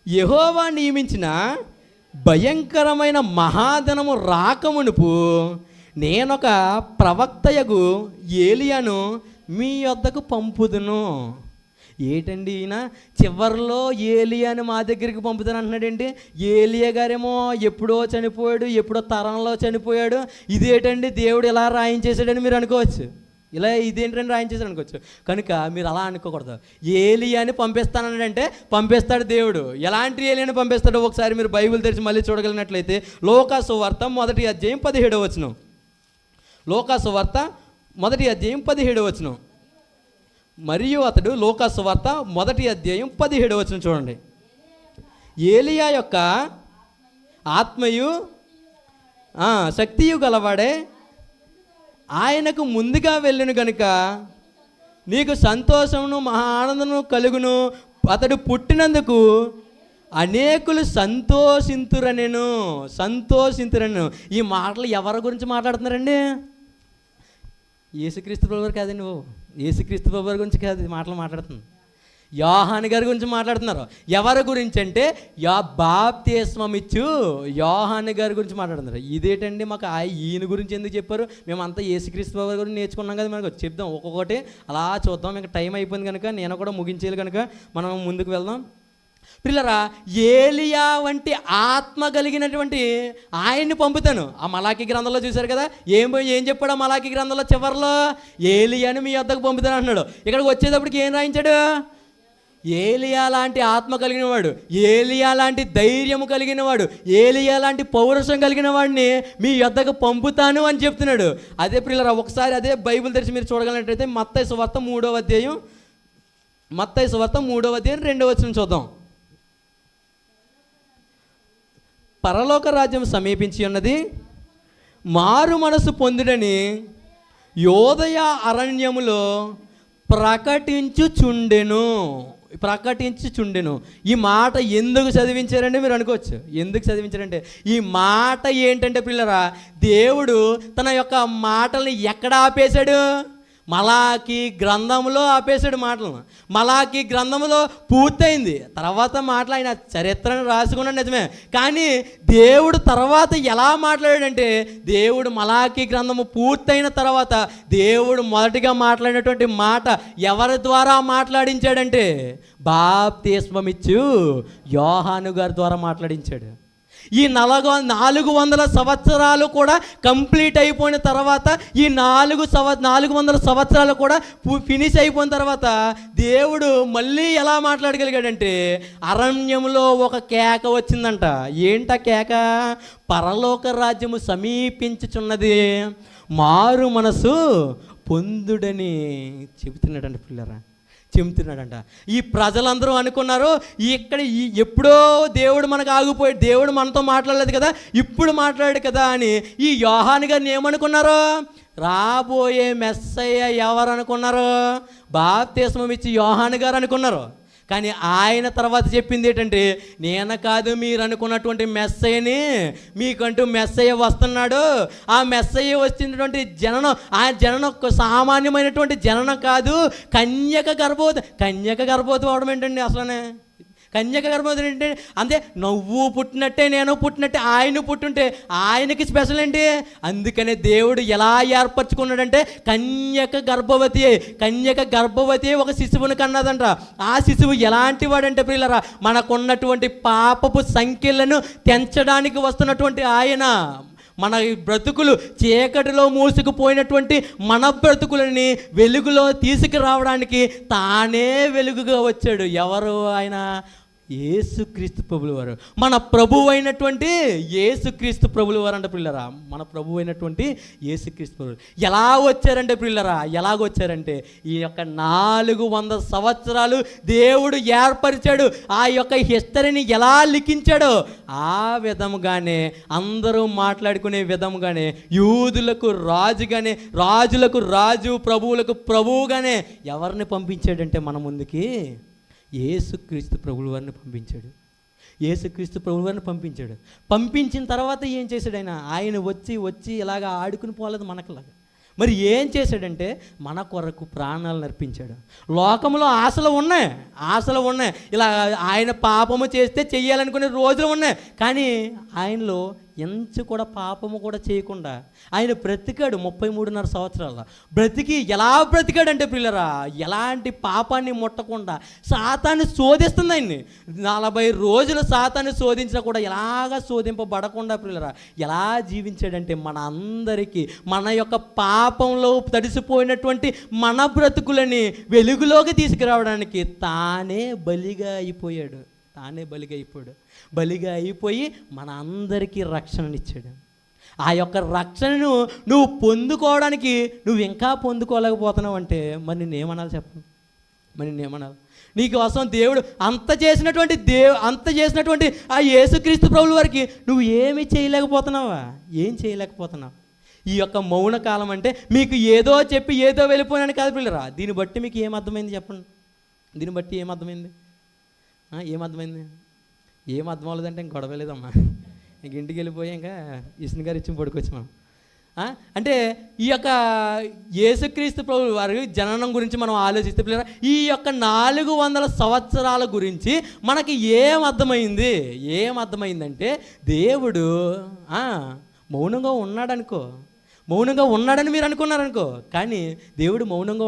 Speaker 1: యెహోవా నియమించిన భయంకరమైన మహాధనము రాకమునుపు నేనొక ప్రవక్తయగు ఏలియాను మీ యొద్దకు పంపుదును. ఏంటండి ఈయన చివరిలో ఏలియాని మా దగ్గరికి పంపుతాను అంటున్నాడండి? ఏలియా గారేమో ఎప్పుడో చనిపోయాడు, ఎప్పుడో తరంలో చనిపోయాడు. ఇదేంటండి దేవుడు ఇలా రాయించేసాడని మీరు అనుకోవచ్చు. ఇదేంటండి రాయించేసాడు అనుకోవచ్చు. కనుక మీరు అలా అనుకోకూడదు. ఏలియాని పంపిస్తానంటే పంపిస్తాడు దేవుడు. ఎలాంటి ఏలియాని పంపిస్తాడో ఒకసారి మీరు బైబిల్ తెరిచి మళ్ళీ చూడగలిగినట్లయితే లూకా సువార్త 1వ అధ్యాయం 17వ వచనం. లూకా సువార్త 1వ అధ్యాయం 17వ వచనం. మరియు అతడు లూకా సువార్త 1వ అధ్యాయం 17వ వచనం చూడండి. ఏలియా యొక్క ఆత్మయు శక్తియు గలవాడే ఆయనకు ముందుగా వెళ్ళును గనుక నీకు సంతోషమును మహా ఆనందము కలుగును. అతడు పుట్టినందుకు అనేకులు సంతోషింతురనెను. ఈ మాటలు ఎవరి గురించి మాట్లాడుతున్నారండి? యేసుక్రీస్తు ప్రభువారు కాదండి. యేసుక్రీస్తు ప్రభువారి గురించి కాదు మాటలు మాట్లాడుతుంది. యోహాను గారి గురించి మాట్లాడుతున్నారు. ఎవరి గురించి అంటే బాప్తిస్మం ఇచ్చు యోహాను గారి గురించి మాట్లాడుతున్నారు. ఇదేంటండి మాకు ఈయన గురించి ఎందుకు చెప్పారు? మేమంతా యేసుక్రీస్తు ప్రభువారి గురించి నేర్చుకున్నాం కదా, మనకు చెప్దాం ఒక్కొక్కటి అలా చూద్దాం. ఇంకా టైం అయిపోయింది కనుక నేను కూడా ముగించేయాలి కనుక మనం ముందుకు వెళ్దాం. పిల్లరా, ఏలియా వంటి ఆత్మ కలిగినటువంటి ఆయన్ని పంపుతాను. ఆ మలాకీ గ్రంథంలో చూశారు కదా, ఏం చెప్పాడు ఆ మలాకీ గ్రంథంలో చివరిలో? ఏలియాని మీ వద్దకు పంపుతాను అన్నాడు. ఇక్కడికి వచ్చేటప్పటికి ఏం రాయించాడు? ఏలియా లాంటి ఆత్మ కలిగిన వాడు, ఏలియా లాంటి ధైర్యము కలిగిన వాడు, ఏలియా లాంటి పౌరుషం కలిగిన వాడిని మీ యొద్దకు పంపుతాను అని చెప్తున్నాడు. అదే పిల్లరా, ఒకసారి అదే బైబిల్ తెరిచి మీరు చూడగలిగినట్లయితే మత్తయి సువార్త 3వ అధ్యాయం 2వ వచనం చూద్దాం. పరలోక రాజ్యం సమీపించి ఉన్నది, మారు మనసు పొందుడని యోదయ అరణ్యములో ప్రకటించుచుండెను. ఈ మాట ఎందుకు చదివించారంటే మీరు అనుకోవచ్చు. ఎందుకు చదివించారంటే ఈ మాట ఏంటంటే పిల్లరా, దేవుడు తన యొక్క మాటల్ని ఎక్కడ ఆపేశాడు? మలాకి గ్రంథంలో ఆపేశాడు మాటలను. మలాకి గ్రంథంలో పూర్తయింది, తర్వాత మాటలు ఆయన చరిత్రను రాసుకున్నాడు నిజమే. కానీ దేవుడు తర్వాత ఎలా మాట్లాడాడంటే, దేవుడు మలాకి గ్రంథము పూర్తయిన తర్వాత దేవుడు మొదటిగా మాట్లాడినటువంటి మాట ఎవరి ద్వారా మాట్లాడించాడంటే, బాప్తిస్మమిచ్చు యోహాను గారి ద్వారా మాట్లాడించాడు. ఈ 400 సంవత్సరాలు కూడా కంప్లీట్ అయిపోయిన తర్వాత, ఈ 400 సంవత్సరాలు కూడా ఫినిష్ అయిపోయిన తర్వాత దేవుడు మళ్ళీ ఎలా మాట్లాడగలిగాడంటే, అరణ్యంలో ఒక కేక వచ్చిందంట. ఏంట కేక? పరలోక రాజ్యము సమీపించుచున్నది, మారు మనసు పొందుడని చెబుతున్నాడంట పిల్లరా, చెబుతున్నాడంట. ఈ ప్రజలందరూ అనుకున్నారు ఎప్పుడో దేవుడు మనకు ఆగిపోయాడు, దేవుడు మనతో మాట్లాడలేదు కదా, ఇప్పుడు మాట్లాడాడు కదా అని ఈ యోహాను గారిని ఏమనుకున్నారు? రాబోయే మెస్సయ్య ఎవరు అనుకున్నారు? బాప్తిస్మం ఇచ్చి యోహాను గారు అనుకున్నారు. కానీ ఆయన తర్వాత చెప్పింది ఏంటంటే, నేను కాదు మీరు అనుకున్నటువంటి మెస్సయ్యని, మీకంటూ మెస్సయ్య వస్తున్నాడు. ఆ మెస్సయ్య వచ్చినటువంటి జననం, ఆ జననం సామాన్యమైనటువంటి జననం కాదు, కన్యక గర్భవతి అవడం ఏంటండి అసలనే? కన్యక గర్భవతి ఏంటి? అంతే, నువ్వు పుట్టినట్టే నేను పుట్టినట్టే ఆయన పుట్టుంటే ఆయనకి స్పెషల్ ఏంటి? అందుకనే దేవుడు ఎలా ఏర్పరచుకున్నాడంటే, కన్యక గర్భవతి ఒక శిశువుని కన్నదంట. ఆ శిశువు ఎలాంటి వాడంటే ప్రియులారా, మనకున్నటువంటి పాపపు సంఖ్యలను తెంచడానికి వస్తున్నటువంటి ఆయన, మన బ్రతుకులు చీకటిలో మూసుకుపోయినటువంటి మన బ్రతుకులని వెలుగులో తీసుకురావడానికి తానే వెలుగుగా వచ్చాడు. ఎవరు ఆయన? యేసుక్రీస్తు ప్రభుల వారు, మన ప్రభువు అయినటువంటి యేసుక్రీస్తు ప్రభుల వారు అంట పిల్లరా. మన ప్రభువు అయినటువంటి యేసుక్రీస్తు ప్రభులు ఎలా వచ్చారంటే పిల్లరా, ఎలాగొచ్చారంటే, ఈ యొక్క 400 సంవత్సరాలు దేవుడు ఏర్పరిచాడు. ఆ యొక్క హిస్టరీని ఎలా లిఖించాడో ఆ విధముగానే, అందరూ మాట్లాడుకునే విధముగానే, యూదులకు రాజుగానే, రాజులకు రాజు, ప్రభువులకు ప్రభువుగానే ఎవరిని పంపించాడంటే మన ముందుకి? యేసుక్రీస్తు ప్రభుల వారిని పంపించాడు. యేసుక్రీస్తు ప్రభుల వారిని పంపించాడు. పంపించిన తర్వాత ఏం చేశాడు ఆయన వచ్చి ఇలాగ ఆడుకుని పోలేదు మనకులాగా. మరి ఏం చేశాడంటే, మన కొరకు ప్రాణాలను అర్పించాడు. లోకంలో ఆశలు ఉన్నాయి, ఇలా ఆయన పాపము చేస్తే చెయ్యాలనుకునే రోజులు ఉన్నాయి. కానీ ఆయనలో ఎంచు కూడా పాపము కూడా చేయకుండా ఆయన బ్రతికాడు. 33.5 సంవత్సరాల బ్రతికి ఎలా బ్రతికాడంటే పిల్లరా, ఎలాంటి పాపాన్ని ముట్టకుండా సాతాన్ని శోధిస్తుంది ఆయన్ని. 40 రోజులు సాతాన్ని శోధించినా కూడా ఎలాగా శోధింపబడకుండా పిల్లరా ఎలా జీవించాడంటే, మన అందరికీ మన యొక్క పాపంలో తడిసిపోయినటువంటి మన బ్రతుకులని వెలుగులోకి తీసుకురావడానికి తానే బలిగా అయిపోయాడు. బలిగా అయిపోయి మన అందరికీ రక్షణనిచ్చాడు. ఆ యొక్క రక్షణను నువ్వు పొందుకోవడానికి నువ్వు ఇంకా పొందుకోలేకపోతున్నావు అంటే మరి నేనేమనాలి చెప్పండి? నీకోసం దేవుడు అంత చేసినటువంటి ఆ యేసుక్రీస్తు ప్రభుల వారికి నువ్వు ఏమీ చేయలేకపోతున్నావా? ఏం చేయలేకపోతున్నావు? ఈ యొక్క మౌన కాలం అంటే మీకు ఏదో చెప్పి ఏదో వెళ్ళిపోయాను కాదు పిల్లరా. దీన్ని బట్టి మీకు ఏమర్థమైంది చెప్పండి? దీన్ని బట్టి ఏమర్థమైంది? ఏం అర్థం అవ్వలేదంటే ఇంక గొడవ లేదమ్మా. ఇంక ఇంటికి వెళ్ళిపోయి ఇంకా ఇసుని గారు ఇచ్చి పడుకోవచ్చు మనం. అంటే ఈ యొక్క యేసుక్రీస్తు ప్రభువు వారి జననం గురించి మనం ఆలోచిస్తే పిల్లరా, ఈ యొక్క 400 సంవత్సరాల గురించి మనకి ఏమర్థమైందంటే, దేవుడు మౌనంగా ఉన్నాడని మీరు అనుకున్నారనుకో. కానీ దేవుడు మౌనంగా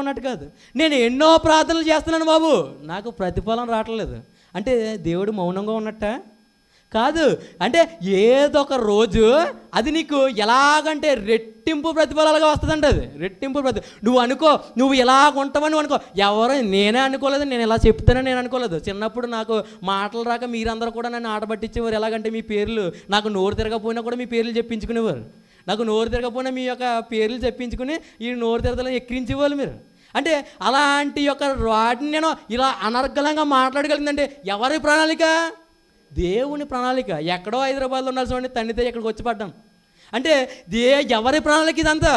Speaker 1: ఉన్నట్టు కాదు. నేను ఎన్నో ప్రార్థనలు చేస్తున్నాను బాబు, నాకు ప్రతిఫలం రావట్లేదు అంటే దేవుడు మౌనంగా ఉన్నట్ట కాదు. అంటే ఏదో ఒక రోజు అది నీకు ఎలాగంటే రెట్టింపు ప్రతిఫలాలుగా వస్తుందంట. అది రెట్టింపు నువ్వు ఎలాగ ఉంటావని అనుకో. నేనే అనుకోలేదు, నేను ఎలా చెప్తానని నేను అనుకోలేదు. చిన్నప్పుడు నాకు మాటలు రాక మీరందరూ కూడా నన్ను ఆట పట్టించేవారు. ఎలాగంటే మీ పేర్లు, నాకు నోరు తిరగపోయినా కూడా మీ పేర్లు చెప్పించుకునేవారు. నాకు నోరు తిరగపోయినా మీ యొక్క పేర్లు చెప్పించుకుని ఈ నోరు తిరగలని ఎక్కిరించేవాళ్ళు మీరు. అంటే అలాంటి యొక్క వాటిని నేను ఇలా అనర్గళంగా మాట్లాడగలిగిందంటే ఎవరి ప్రణాళిక? దేవుని ప్రణాళిక. ఎక్కడో హైదరాబాద్లో ఉండాల్సిన తండ్రితో ఇక్కడికి వచ్చి పడ్డాం అంటే ఎవరి ప్రణాళిక? ఇదంతా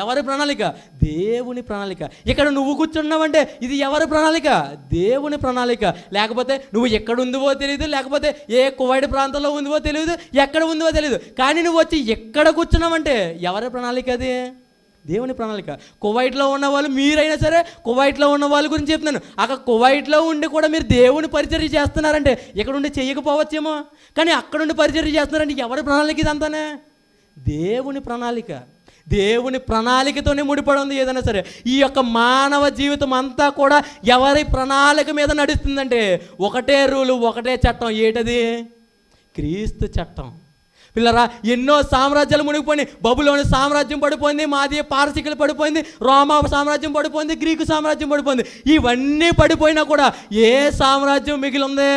Speaker 1: ఎవరి ప్రణాళిక? దేవుని ప్రణాళిక. ఇక్కడ నువ్వు కూర్చున్నావంటే ఇది ఎవరి ప్రణాళిక? దేవుని ప్రణాళిక. లేకపోతే నువ్వు ఎక్కడ ఉందివో తెలియదు, లేకపోతే ఏ కువైట్ ప్రాంతంలో ఉందివో తెలియదు, ఎక్కడ ఉందివో తెలియదు. కానీ నువ్వు వచ్చి ఎక్కడ కూర్చున్నావంటే ఎవరి ప్రణాళిక? అది దేవుని ప్రణాళిక. కువైట్లో ఉన్న వాళ్ళు మీరైనా సరే, కువైట్లో ఉన్న వాళ్ళ గురించి చెప్తున్నాను. అక్కడ కువైట్లో ఉండి కూడా మీరు దేవుని పరిచర్య చేస్తున్నారంటే ఇక్కడ ఉండి చేయకపోవచ్చేమో, కానీ అక్కడ ఉండి పరిచర్య చేస్తున్నారంటే ఎవరి ప్రణాళిక ఇదంతానే? దేవుని ప్రణాళిక. దేవుని ప్రణాళికతోనే ముడిపడి ఉంది ఏదైనా సరే. ఈ యొక్క మానవ జీవితం అంతా కూడా ఎవరి ప్రణాళిక మీద నడుస్తుందంటే ఒకటే రూలు, ఒకటే చట్టం. ఏంటది? క్రీస్తు చట్టం. పిల్లరా, ఎన్నో సామ్రాజ్యాలు మునిగిపోయింది. బబులోని సామ్రాజ్యం పడిపోయింది, మాది పారసికులు పడిపోయింది, రోమా సామ్రాజ్యం పడిపోయింది, గ్రీకు సామ్రాజ్యం పడిపోయింది. ఇవన్నీ పడిపోయినా కూడా ఏ సామ్రాజ్యం మిగిలి ఉంది?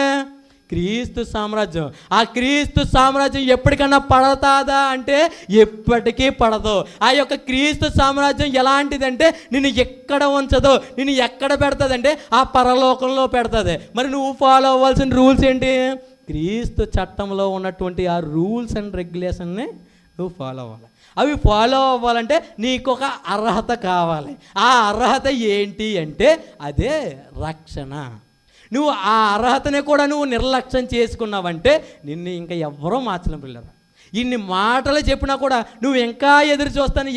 Speaker 1: క్రీస్తు సామ్రాజ్యం. ఆ క్రీస్తు సామ్రాజ్యం ఎప్పటికన్నా పడతాదా అంటే ఎప్పటికీ పడదు. ఆ యొక్క క్రీస్తు సామ్రాజ్యం ఎలాంటిదంటే నిన్ను ఎక్కడ ఉంచదో, నిన్ను ఎక్కడ పెడుతుందంటే ఆ పరలోకంలో పెడుతుంది. మరి నువ్వు ఫాలో అవ్వాల్సిన రూల్స్ ఏంటి? క్రీస్తు చట్టంలో ఉన్నటువంటి ఆ రూల్స్ అండ్ రెగ్యులేషన్ని నువ్వు ఫాలో అవ్వాలి. అవి ఫాలో అవ్వాలంటే నీకు ఒక అర్హత కావాలి. ఆ అర్హత ఏంటి అంటే అదే రక్షణ. నువ్వు ఆ అర్హతనే కూడా నువ్వు నిర్లక్ష్యం చేసుకున్నావంటే నిన్ను ఇంకా ఎవరో మార్చలేం. పిల్లరా, ఇన్ని మాటలు చెప్పినా కూడా నువ్వు ఇంకా ఎదురు చూస్తాను,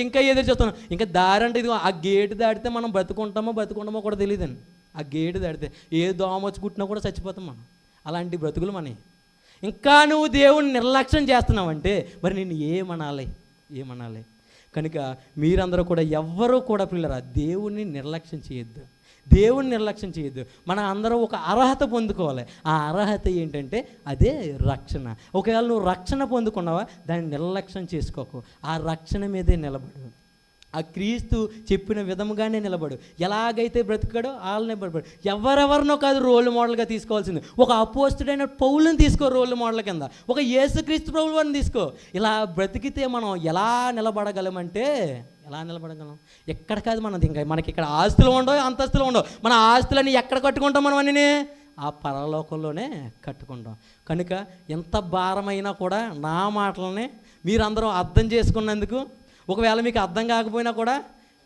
Speaker 1: ఇంకా దారి అంటే ఇది. ఆ గేటు దాటితే మనం బతుకుంటామో కూడా తెలియదండి. ఆ గేటు దాటితే ఏ దోమ వచ్చి కుట్టినా కూడా చచ్చిపోతాం మనం. అలాంటి బ్రతుకులు మనవి. ఇంకా నువ్వు దేవుని నిర్లక్ష్యం చేస్తున్నావంటే మరి నిన్ను ఏమనాలి? కనుక మీరందరూ కూడా ఎవ్వరూ కూడా పిల్లరా దేవుణ్ణి నిర్లక్ష్యం చేయొద్దు. మన అందరం ఒక అర్హత పొందుకోవాలి. ఆ అర్హత ఏంటంటే అదే రక్షణ. ఒకవేళ నువ్వు రక్షణ పొందుకున్నావా, దాన్ని నిర్లక్ష్యం చేసుకోకు. ఆ రక్షణ మీదే నిలబడు. ఆ క్రీస్తు చెప్పిన విధముగానే నిలబడు. ఎలాగైతే బ్రతికాడో వాళ్ళనే బ్రతికాడు. ఎవరెవరినో కాదు రోల్ మోడల్గా తీసుకోవాల్సింది. ఒక అపోస్తుడైన పౌలుని తీసుకో రోల్ మోడల్ కింద, ఒక యేసుక్రీస్తు ప్రభువు వారిని తీసుకో. ఇలా బ్రతికితే మనం ఎలా నిలబడగలం? ఎక్కడ కాదు మనది. ఇంకా మనకి ఇక్కడ ఆస్తులు ఉండవు, అంతస్తులు ఉండవు. మన ఆస్తులని ఎక్కడ కట్టుకుంటాం? మనం అన్నీ ఆ పరలోకంలోనే కట్టుకుంటాం. కనుక ఎంత భారమైనా కూడా నా మాటలనే మీరందరూ అర్థం చేసుకున్నందుకు, ఒకవేళ మీకు అర్థం కాకపోయినా కూడా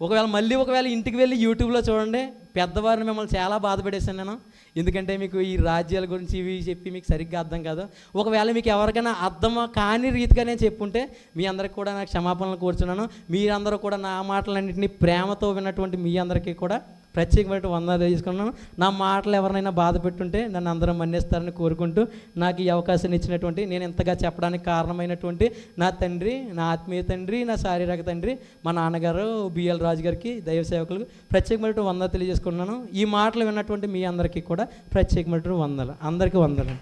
Speaker 1: ఒకవేళ ఇంటికి వెళ్ళి యూట్యూబ్లో చూడండి. పెద్దవారిని మిమ్మల్ని చాలా బాధపడేశాను నేను. ఎందుకంటే మీకు ఈ రాజ్యాల గురించి ఇవి చెప్పి మీకు సరిగ్గా అర్థం కాదు. ఒకవేళ మీకు ఎవరికైనా అర్థం కాని రీతిగా నేను చెప్పుంటే మీ అందరికీ కూడా నాకు క్షమాపణలు కోరుచున్నాను. మీరందరూ కూడా నా మాటలన్నింటినీ ప్రేమతో విన్నటువంటి మీ అందరికీ కూడా ప్రత్యేకమైన వందనాలు తీసుకున్నాను. నా మాటలు ఎవరినైనా బాధ పెట్టుంటే నన్ను అందరం మన్నిస్తారని కోరుకుంటూ, నాకు ఈ అవకాశాన్ని ఇచ్చినటువంటి, నేను ఇంతగా చెప్పడానికి కారణమైనటువంటి నా తండ్రి, నా ఆత్మీయ తండ్రి, నా శారీరక తండ్రి, మా నాన్నగారు బిఎల్ రాజు గారికి, దైవ సేవకులకు ప్రత్యేకమైన వందనాలు తెలియజేసుకున్నాను. ఈ మాటలు విన్నటువంటి మీ అందరికీ కూడా ప్రత్యేకమైన వందనాలు. అందరికీ వందనాలు.